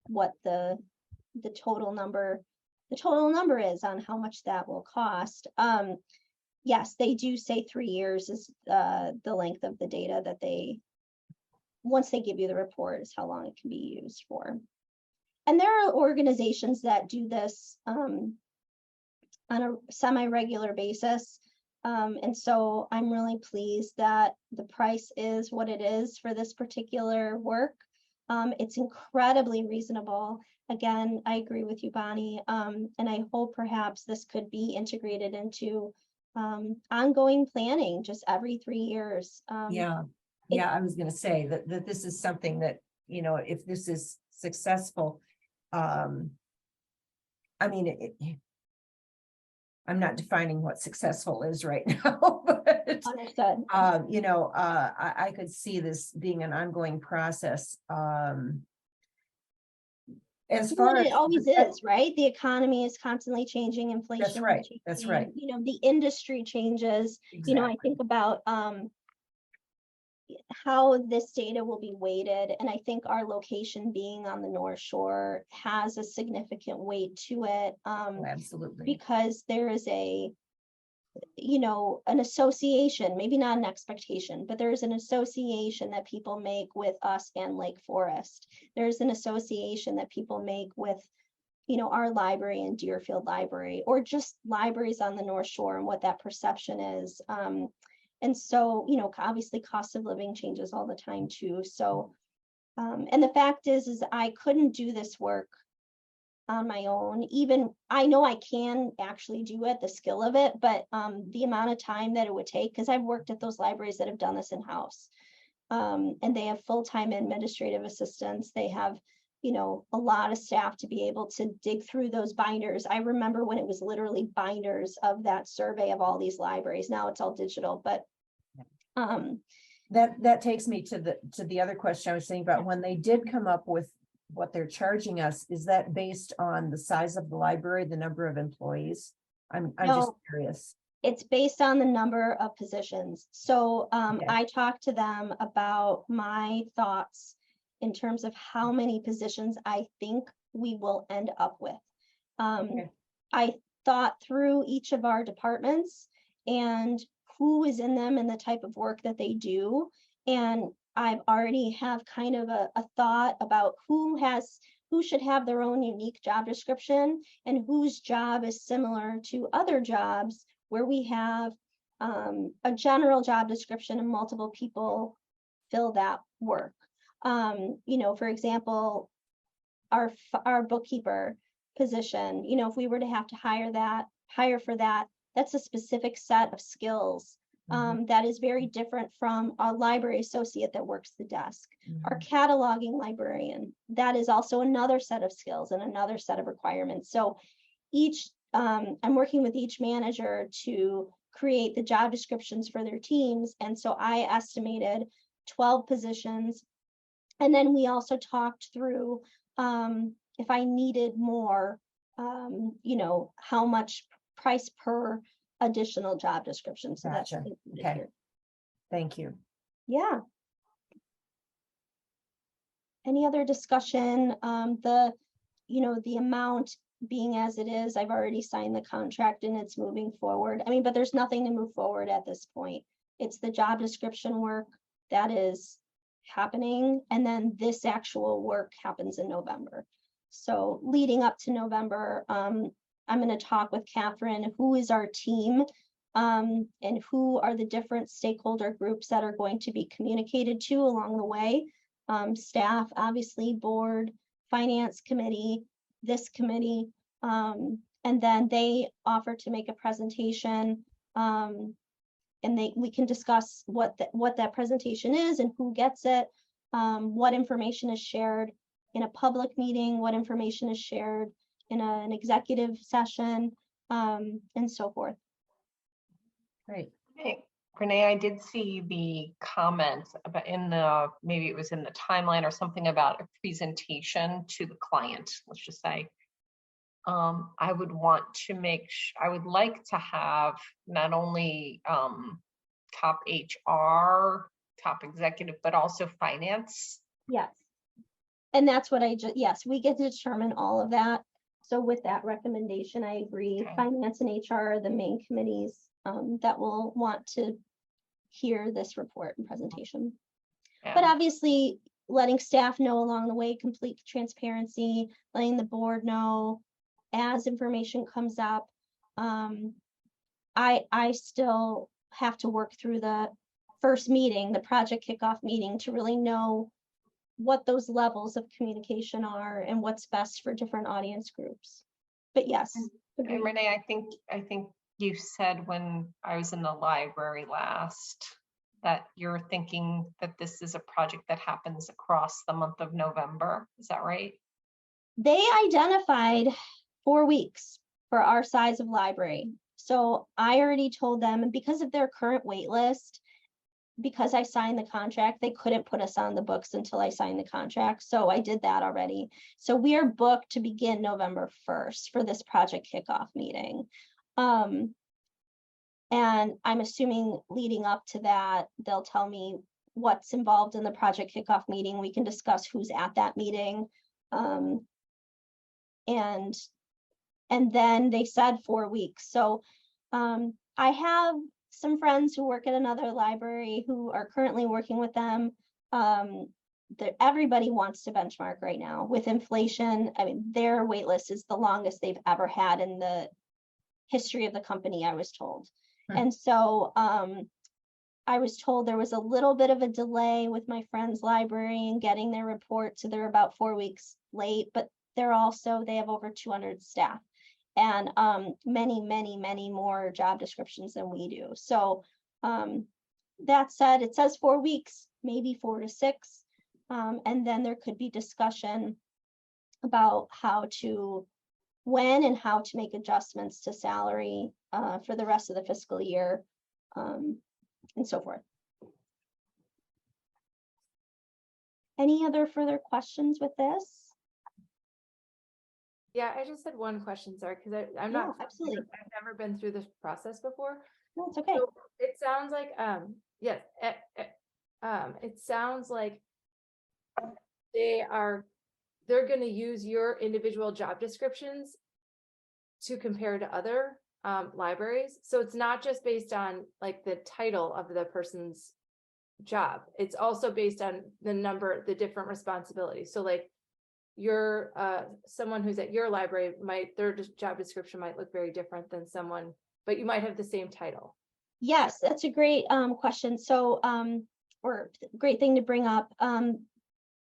what the total number is on how much that will cost. Yes, they do say 3 years is the length of the data that they, once they give you the report, is how long it can be used for. And there are organizations that do this on a semi-regular basis. And so I'm really pleased that the price is what it is for this particular work. It's incredibly reasonable. Again, I agree with you, Bonnie. And I hope perhaps this could be integrated into ongoing planning just every 3 years. Yeah, I was gonna say that this is something that, if this is successful, I mean, I'm not defining what successful is right now, but Understood. I could see this being an ongoing process. As far Well, as it always is, right? The economy is constantly changing, inflation. That's right, changing, that's right. The industry changes. I think about how this data will be weighted. And I think our location being on the North Shore has a significant weight to it. Absolutely. Because there is an association, maybe not an expectation, but there's an association that people make with us and Lake Forest. There's an association that people make with, our library and Deerfield Library, or just libraries on the North Shore and what that perception is. And so, obviously cost of living changes all the time too. So, and the fact is I couldn't do this work on my own. Even I know I can actually do it, the skill of it, but the amount of time that it would take, because I've worked at those libraries that have done this in-house. And they have full-time administrative assistants. They have, a lot of staff to be able to dig through those binders. I remember when it was literally binders of that survey of all these libraries. Now it's all digital, but that takes me to the other question I was thinking about. When they did come up with what they're charging us, is that based on the size of the library, the number of employees? I'm just curious. It's based on the number of positions. So Okay. I talked to them about my thoughts in terms of how many positions I think we will end up with. Okay. I thought through each of our departments and who is in them and the type of work that they do. And I've already have kind of a thought about who should have their own unique job description and whose job is similar to other jobs where we have a general job description and multiple people fill that work. You know, for example, our bookkeeper position, you know, if we were to have to hire for that, that's a specific set of skills that is very different from a library associate that works the desk. Our cataloging librarian, that is also another set of skills and another set of requirements. So I'm working with each manager to create the job descriptions for their teams. And so I estimated 12 positions. And then we also talked through if I needed more, you know, how much price per additional job description. So that's Gotcha. included Okay. here. Thank you. Yeah. Any other discussion? You know, the amount being as it is, I've already signed the contract and it's moving forward. I mean, but there's nothing to move forward at this point. It's the job description work that is happening, and then this actual work happens in November. So leading up to November, I'm going to talk with Catherine, who is our team, and who are the different stakeholder groups that are going to be communicated to along the way. Staff, obviously, board, finance committee, this committee, and then they offer to make a presentation, and we can discuss what that presentation is and who gets it, what information is shared in a public meeting, what information is shared in an executive session, and so forth. Great. Hey, Renee, I did see the comment about maybe it was in the timeline or something about a presentation to the client, let's just say. I would like to have not only top HR, top executive, but also finance. Yes. And that's what yes, we get to determine all of that. So with that recommendation, I agree. Okay. Finance and HR are the main committees that will want to hear this report and presentation. Yeah. But obviously, letting staff know along the way, complete transparency, letting the board know as information comes up. I still have to work through the first meeting, the project kickoff meeting, to really know what those levels of communication are and what's best for different audience groups. But yes. And Renee, I think you said when I was in the library last that you're thinking that this is a project that happens across the month of November. Is that right? They identified 4 weeks for our size of library. So I already told them, and because of their current wait list, because I signed the contract, they couldn't put us on the books until I signed the contract. So I did that already. So we are booked to begin November 1st for this project kickoff meeting. And I'm assuming leading up to that, they'll tell me what's involved in the project kickoff meeting. We can discuss who's at that meeting. And then they said 4 weeks. So I have some friends who work at another library who are currently working with them. Everybody wants to benchmark right now with inflation. I mean, their wait list is the longest they've ever had in the history of the company, I was told. And so I was told there was a little bit of a delay with my friend's library in getting their report. So they're about 4 weeks late, but they have over 200 staff and many more job descriptions than we do. So that said, it says 4 weeks, maybe 4 to 6. And then there could be discussion about when and how to make adjustments to salary for the rest of the fiscal year, and so forth. Any other further questions with this? Yeah, I just had one question, sorry, because I'm not absolutely. I've never been through this process before. No, it's okay. So it sounds like yes, it sounds like they're going to use your individual job descriptions to compare to other libraries. So it's not just based on like the title of the person's job. It's also based on the different responsibilities. So like your someone who's at your library their job description might look very different than someone, but you might have the same title. Yes, that's a great question. So or great thing to bring up.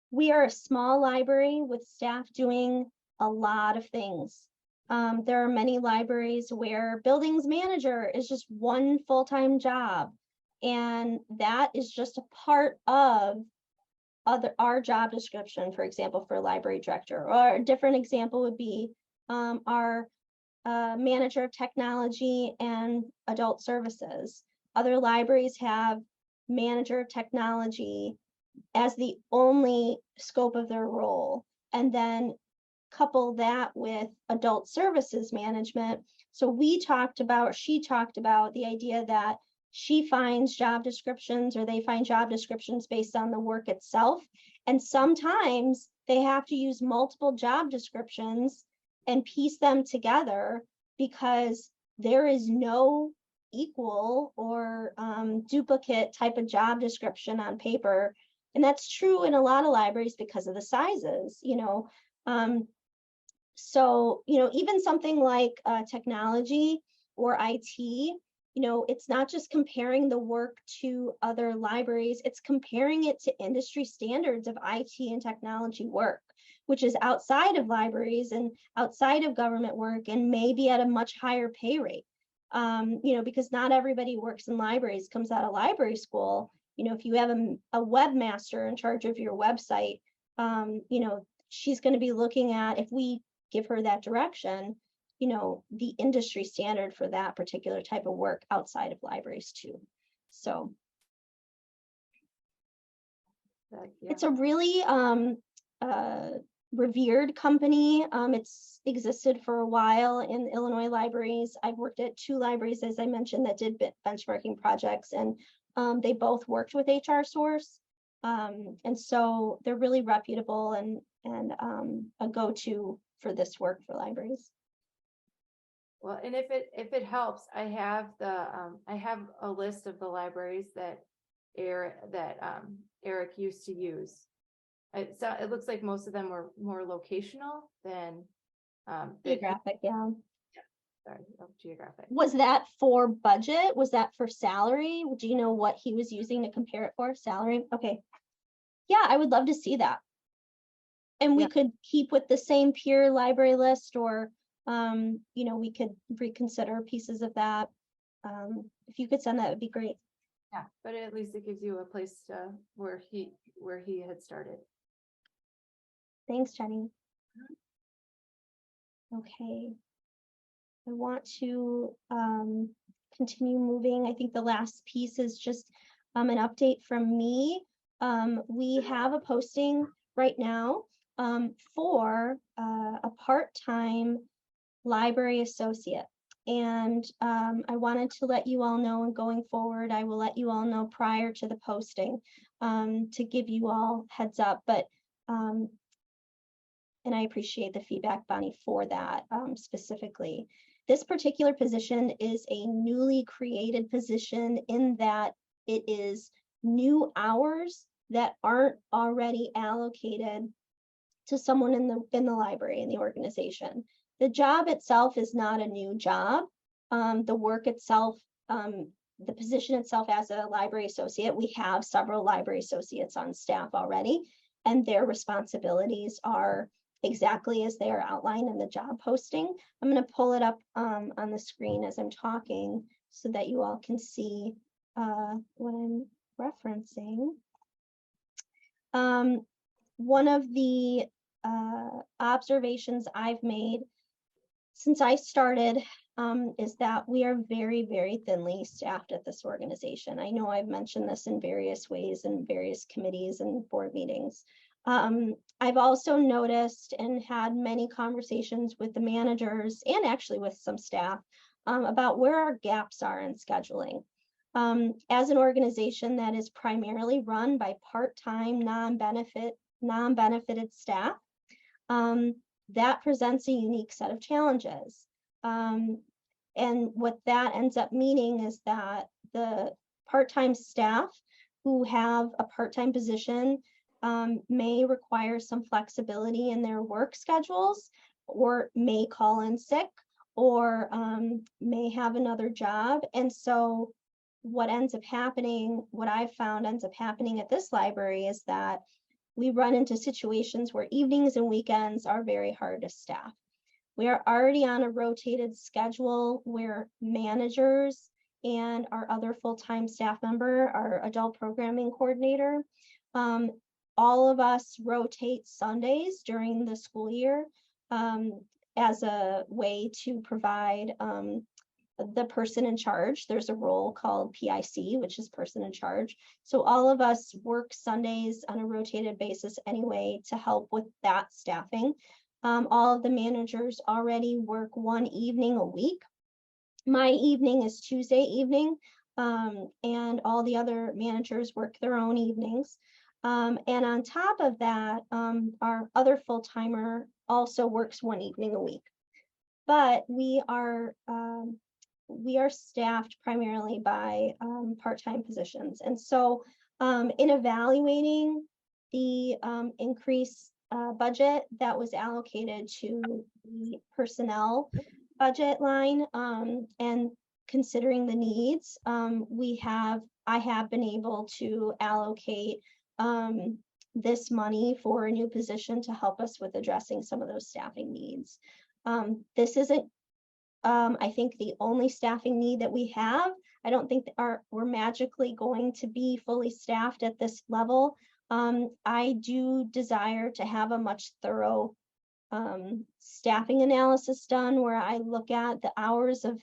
We are a small library with staff doing a lot of things. There are many libraries where buildings manager is just one full-time job, and that is just a part of our job description, for example, for library director. Or a different example would be our manager of technology and adult services. Other libraries have manager of technology as the only scope of their role, and then couple that with adult services management. So she talked about the idea that she finds job descriptions, or they find job descriptions based on the work itself. And sometimes they have to use multiple job descriptions and piece them together because there is no equal or duplicate type of job description on paper. And that's true in a lot of libraries because of the sizes, so, even something like technology or IT, it's not just comparing the work to other libraries, it's comparing it to industry standards of IT and technology work, which is outside of libraries and outside of government work and maybe at a much higher pay rate. Because not everybody works in libraries, comes out of library school. If you have a webmaster in charge of your website, she's going to be looking at, if we give her that direction, the industry standard for that particular type of work outside of libraries too. So it's a really revered company. It's existed for a while in Illinois libraries. I've worked at 2 libraries, as I mentioned, that did benchmarking projects, and they both worked with HR Source. And so they're really reputable and a go-to for this work for libraries. Well, and if it helps, I have a list of the libraries that Eric used to use. It looks like most of them were more locational than Geographic, yeah. Sorry, geographic. Was that for budget? Was that for salary? Do you know what he was using to compare it for? Salary? Okay. Yeah, I would love to see that. And we could keep with the same peer library list, or we could reconsider pieces of that. If you could send that, it would be great. Yeah, but at least it gives you a place where he had started. Thanks, Jenny. Okay. I want to continue moving. I think the last piece is just an update from me. We have a posting right now for a part-time library associate. And I wanted to let you all know, and going forward, I will let you all know prior to the posting to give you all heads up. But and I appreciate the feedback, Bonnie, for that specifically. This particular position is a newly created position in that it is new hours that aren't already allocated to someone in the library, in the organization. The job itself is not a new job. The work itself, the position itself as a library associate, we have several library associates on staff already, and their responsibilities are exactly as they are outlined in the job posting. I'm going to pull it up on the screen as I'm talking so that you all can see what I'm referencing. One of the observations I've made since I started is that we are very, very thinly staffed at this organization. I know I've mentioned this in various ways in various committees and board meetings. I've also noticed and had many conversations with the managers and actually with some staff about where our gaps are in scheduling. As an organization that is primarily run by part-time, non-benefited staff, that presents a unique set of challenges. And what that ends up meaning is that the part-time staff who have a part-time position may require some flexibility in their work schedules, or may call in sick, or may have another job. And so what ends up happening, what I've found ends up happening at this library is that we run into situations where evenings and weekends are very hard to staff. We are already on a rotated schedule where managers and our other full-time staff member, our adult programming coordinator, all of us rotate Sundays during the school year as a way to provide the person in charge. There's a role called PIC, which is person in charge. So all of us work Sundays on a rotated basis anyway to help with that staffing. All of the managers already work one evening a week. My evening is Tuesday evening, and all the other managers work their own evenings. And on top of that, our other full-timer also works one evening a week. But we are staffed primarily by part-time positions. And so in evaluating the increased budget that was allocated to the personnel budget line, and considering the needs, I have been able to allocate this money for a new position to help us with addressing some of those staffing needs. This isn't, I think, the only staffing need that we have. I don't think we're magically going to be fully staffed at this level. I do desire to have a much thorough staffing analysis done, where I look at the hours of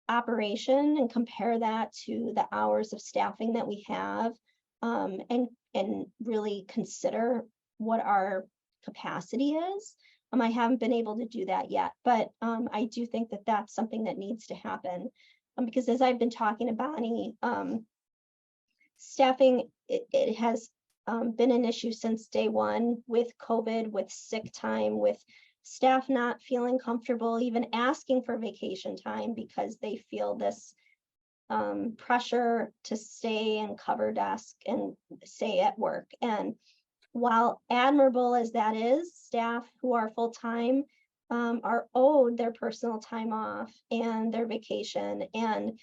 operation and compare that to the hours of staffing that we have, and really consider what our capacity is. I haven't been able to do that yet, but I do think that that's something that needs to happen, because as I've been talking to Bonnie, staffing, it has been an issue since day one, with COVID, with sick time, with staff not feeling comfortable even asking for vacation time because they feel this pressure to stay and cover desk and stay at work. And while admirable as that is, staff who are full-time are owed their personal time off and their vacation. And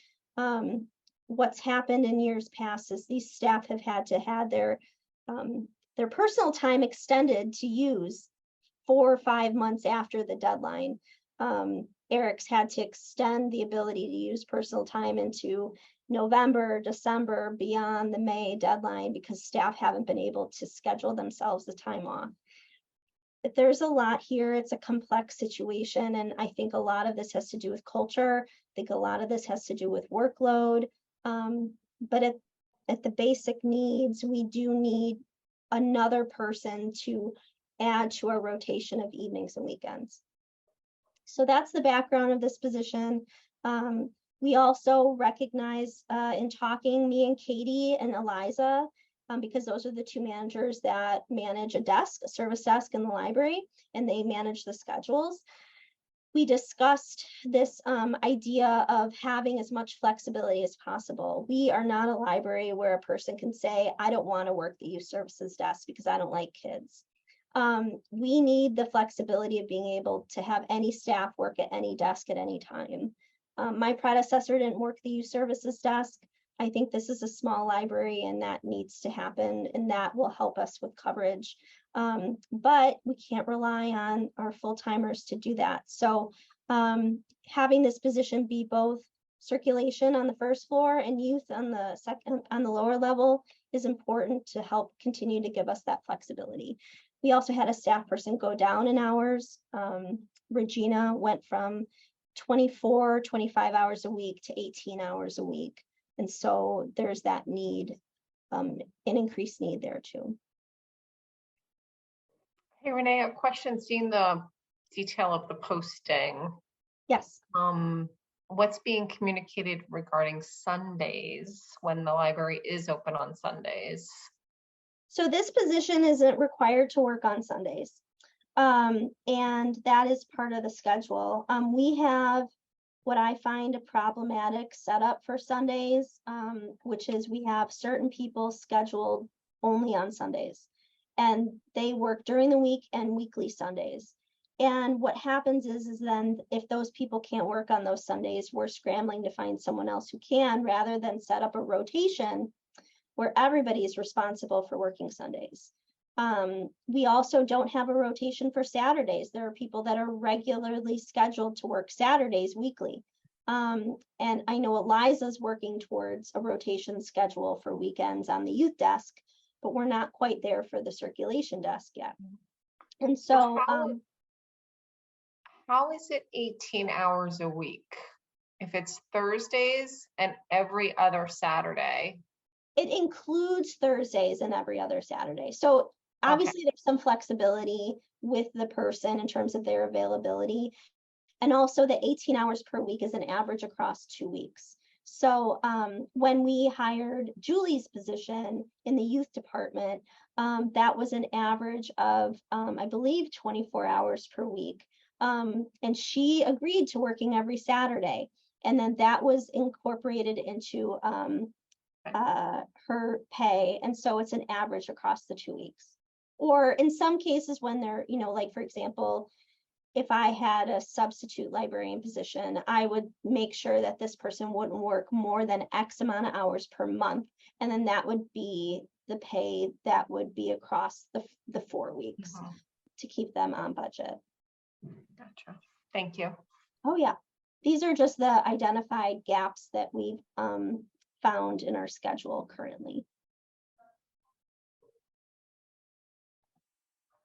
what's happened in years past is these staff have had to have their personal time extended to use 4 or 5 months after the deadline. Eric's had to extend the ability to use personal time into November, December, beyond the May deadline, because staff haven't been able to schedule themselves the time off. But there's a lot here. It's a complex situation, and I think a lot of this has to do with culture. I think a lot of this has to do with workload. But at the basic needs, we do need another person to add to our rotation of evenings and weekends. So that's the background of this position. We also recognize in talking, me and Katie and Eliza, because those are the two managers that manage a service desk in the library, and they manage the schedules. We discussed this idea of having as much flexibility as possible. We are not a library where a person can say, I don't want to work the youth services desk because I don't like kids. We need the flexibility of being able to have any staff work at any desk at any time. My predecessor didn't work the youth services desk. I think this is a small library, and that needs to happen, and that will help us with coverage. But we can't rely on our full-timers to do that. So having this position be both circulation on the first floor and youth on the lower level is important to help continue to give us that flexibility. We also had a staff person go down in hours. Regina went from 24, 25 hours a week to 18 hours a week. And so there's that need, an increased need there too. Hey, Renee, a question, seeing the detail of the posting. Yes. What's being communicated regarding Sundays when the library is open on Sundays? So this position isn't required to work on Sundays. And that is part of the schedule. We have what I find a problematic setup for Sundays, which is we have certain people scheduled only on Sundays, and they work during the week and weekly Sundays. And what happens is then if those people can't work on those Sundays, we're scrambling to find someone else who can, rather than set up a rotation where everybody is responsible for working Sundays. We also don't have a rotation for Saturdays. There are people that are regularly scheduled to work Saturdays weekly. And I know Eliza's working towards a rotation schedule for weekends on the youth desk, but we're not quite there for the circulation desk yet. And so, How is it 18 hours a week? If it's Thursdays and every other Saturday? it includes Thursdays and every other Saturday. So obviously there's some flexibility with the person in terms of their availability. And also the 18 hours per week is an average across 2 weeks. So when we hired Julie's position in the youth department, that was an average of, I believe, 24 hours per week. And she agreed to working every Saturday. And then that was incorporated into her pay. And so it's an average across the 2 weeks. Or in some cases when they're, like, for example, if I had a substitute librarian position, I would make sure that this person wouldn't work more than X amount of hours per month. And then that would be the pay that would be across the 4 weeks to keep them on budget. Gotcha. Thank you. Oh, yeah. These are just the identified gaps that we've found in our schedule currently.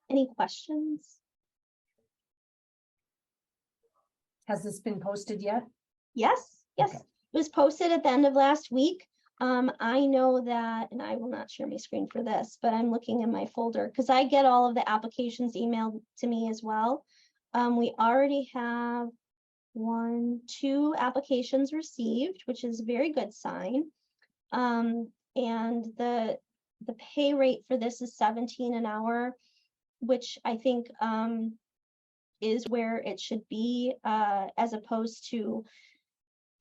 Any questions? Has this been posted yet? Yes. Okay. It was posted at the end of last week. I know that, and I will not share my screen for this, but I'm looking in my folder because I get all of the applications emailed to me as well. We already have 2 applications received, which is a very good sign. And the pay rate for this is $17 an hour, which I think is where it should be, as opposed to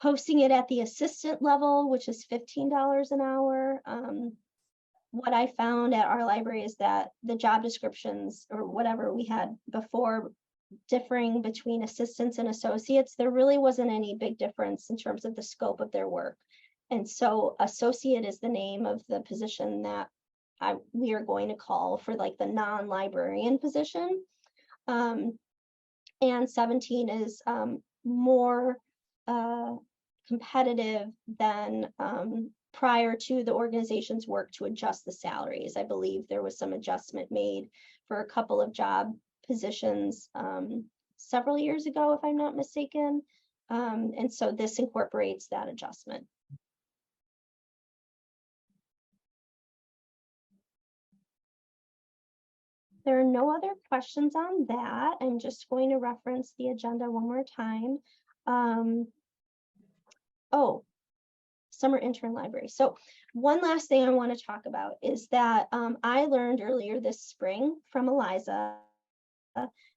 posting it at the assistant level, which is $15 an hour. What I found at our library is that the job descriptions, or whatever we had before, differing between assistants and associates, there really wasn't any big difference in terms of the scope of their work. And so associate is the name of the position that we are going to call for, like, the non-librarian position. And 17 is more competitive than prior to the organization's work to adjust the salaries. I believe there was some adjustment made for a couple of job positions several years ago, if I'm not mistaken. And so this incorporates that adjustment. There are no other questions on that. I'm just going to reference the agenda one more time. Oh, summer intern library. So one last thing I want to talk about is that I learned earlier this spring from Eliza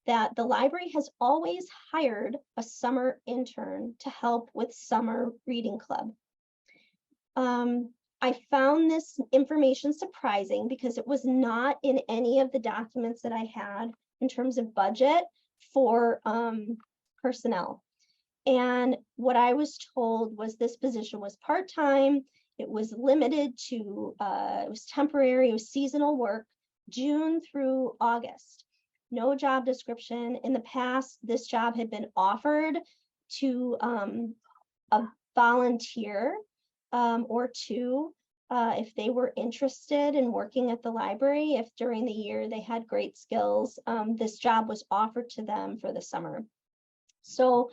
that the library has always hired a summer intern to help with summer reading club. I found this information surprising because it was not in any of the documents that I had in terms of budget for personnel. And what I was told was this position was part-time. It was limited to, it was temporary, it was seasonal work, June through August. No job description. In the past, this job had been offered to a volunteer or two if they were interested in working at the library. If during the year they had great skills, this job was offered to them for the summer. So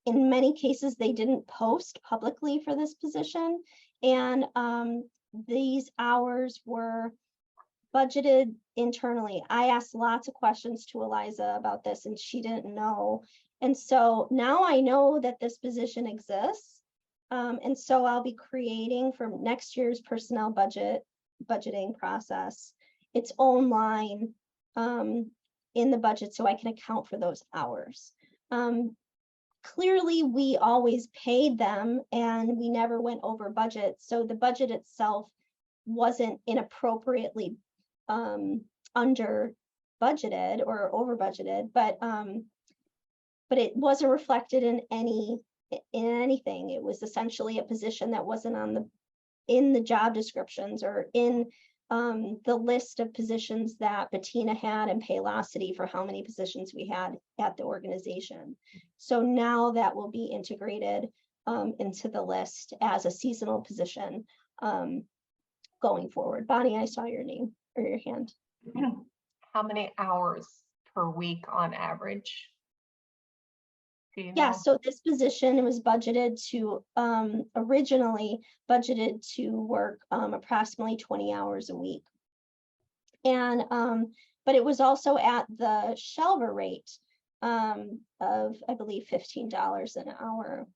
in many cases, they didn't post publicly for this position. And these hours were budgeted internally. I asked lots of questions to Eliza about this and she didn't know. And so now I know that this position exists. And so I'll be creating for next year's personnel budgeting process its own line in the budget so I can account for those hours. clearly we always paid them and we never went over budget. So the budget itself wasn't inappropriately under budgeted or over budgeted, but it wasn't reflected in anything. It was essentially a position that wasn't in the job descriptions or in the list of positions that Bettina had and Paylocity for how many positions we had at the organization. So now that will be integrated into the list as a seasonal position going forward. Bonnie, I saw your name or your hand. How many hours per week on average? Do you Yeah, know? so this position was budgeted to, originally budgeted to work approximately 20 hours a week. And, but it was also at the Shelver rate of, I believe, $15 an hour.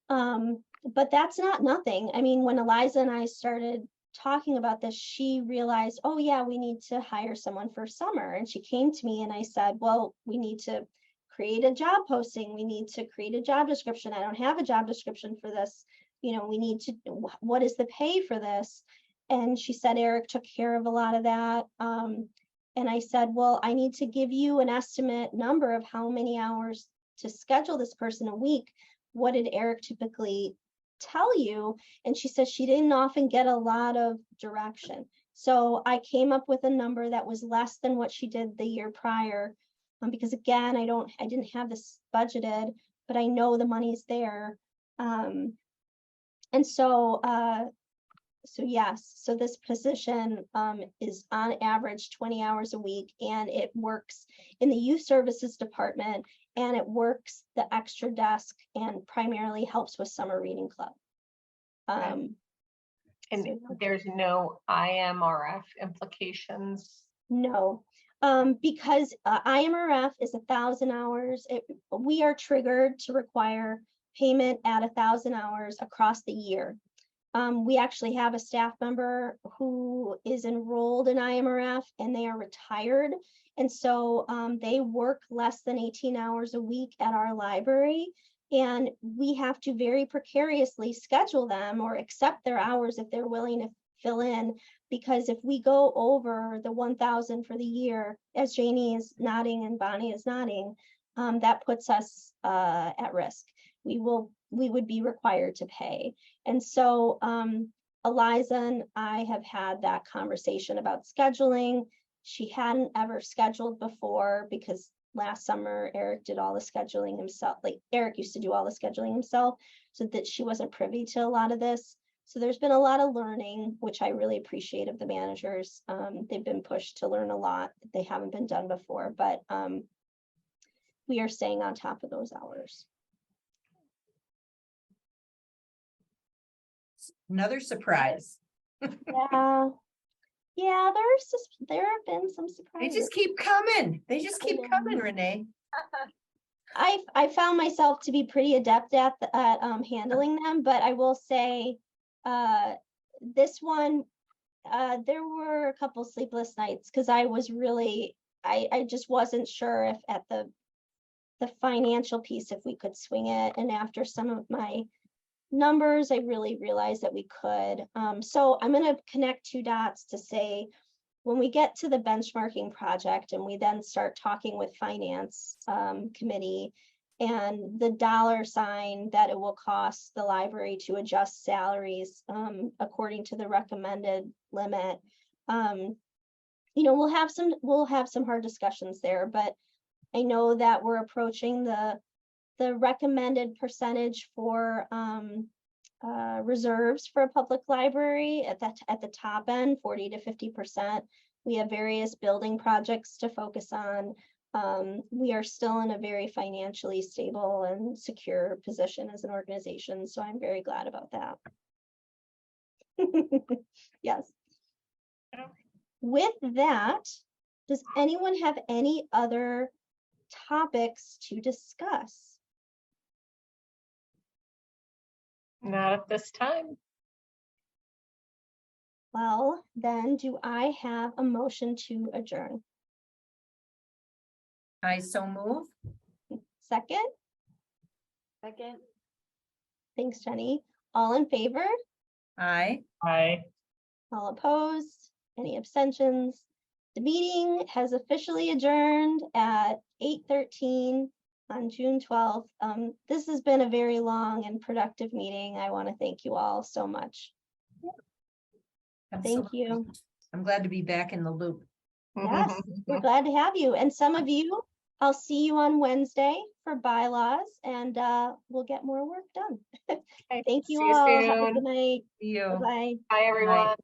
But that's not nothing. I mean, when Eliza and I started talking about this, she realized, oh yeah, we need to hire someone for summer. And she came to me and I said, well, we need to create a job posting. We need to create a job description. I don't have a job description for this. You know, we need to, what is the pay for this? And she said, Eric took care of a lot of that. And I said, well, I need to give you an estimate number of how many hours to schedule this person a week. What did Eric typically tell you? And she says she didn't often get a lot of direction. So I came up with a number that was less than what she did the year prior. Because again, I didn't have this budgeted, but I know the money's there. And so, yes, so this position is on average 20 hours a week, and it works in the youth services department, and it works the extra desk and primarily helps with summer reading club. And so- there's no IMRF implications. No, because IMRF is 1,000 hours. We are triggered to require payment at 1,000 hours across the year. We actually have a staff member who is enrolled in IMRF and they are retired. And so they work less than 18 hours a week at our library. And we have to very precariously schedule them or accept their hours if they're willing to fill in. Because if we go over the 1,000 for the year, as Janie is nodding and Bonnie is nodding, that puts us at risk. We would be required to pay. And so Eliza and I have had that conversation about scheduling. She hadn't ever scheduled before because last summer Eric did all the scheduling himself. Like Eric used to do all the scheduling himself, so that she wasn't privy to a lot of this. So there's been a lot of learning, which I really appreciate of the managers. They've been pushed to learn a lot that they haven't been done before, but we are staying on top of those hours. Another surprise. Yeah, there have been some They surprises. just keep coming. They just keep coming, Renee. I found myself to be pretty adept at handling them, but I will say this one, there were a couple sleepless nights because I was really, I just wasn't sure if at the financial piece, if we could swing it. And after some of my numbers, I really realized that we could. So I'm going to connect two dots to say, when we get to the benchmarking project and we then start talking with finance committee and the dollar sign that it will cost the library to adjust salaries according to the recommended limit, you know, we'll have some hard discussions there, but I know that we're approaching the recommended percentage for reserves for a public library at the top end, 40 to 50%. We have various building projects to focus on. We are still in a very financially stable and secure position as an organization, so I'm very glad about that. Yes. With that, does anyone have any other topics to discuss? Not at this time. Well, then do I have a motion to adjourn? I so move. Second? Second. Thanks, Jenny. All in favor? Aye. All opposed? Any abstentions? The meeting has officially adjourned at 8:13 on June 12th. This has been a very long and productive meeting. I want to thank you all so much. Thank you. Absolutely. I'm glad to be back in the loop. Yes, we're glad to have you. And some of you, I'll see you on Wednesday for bylaws and we'll get more work done. Okay, Thank you see you all. Have a soon. good night. See you. Bye-bye. Bye, everyone.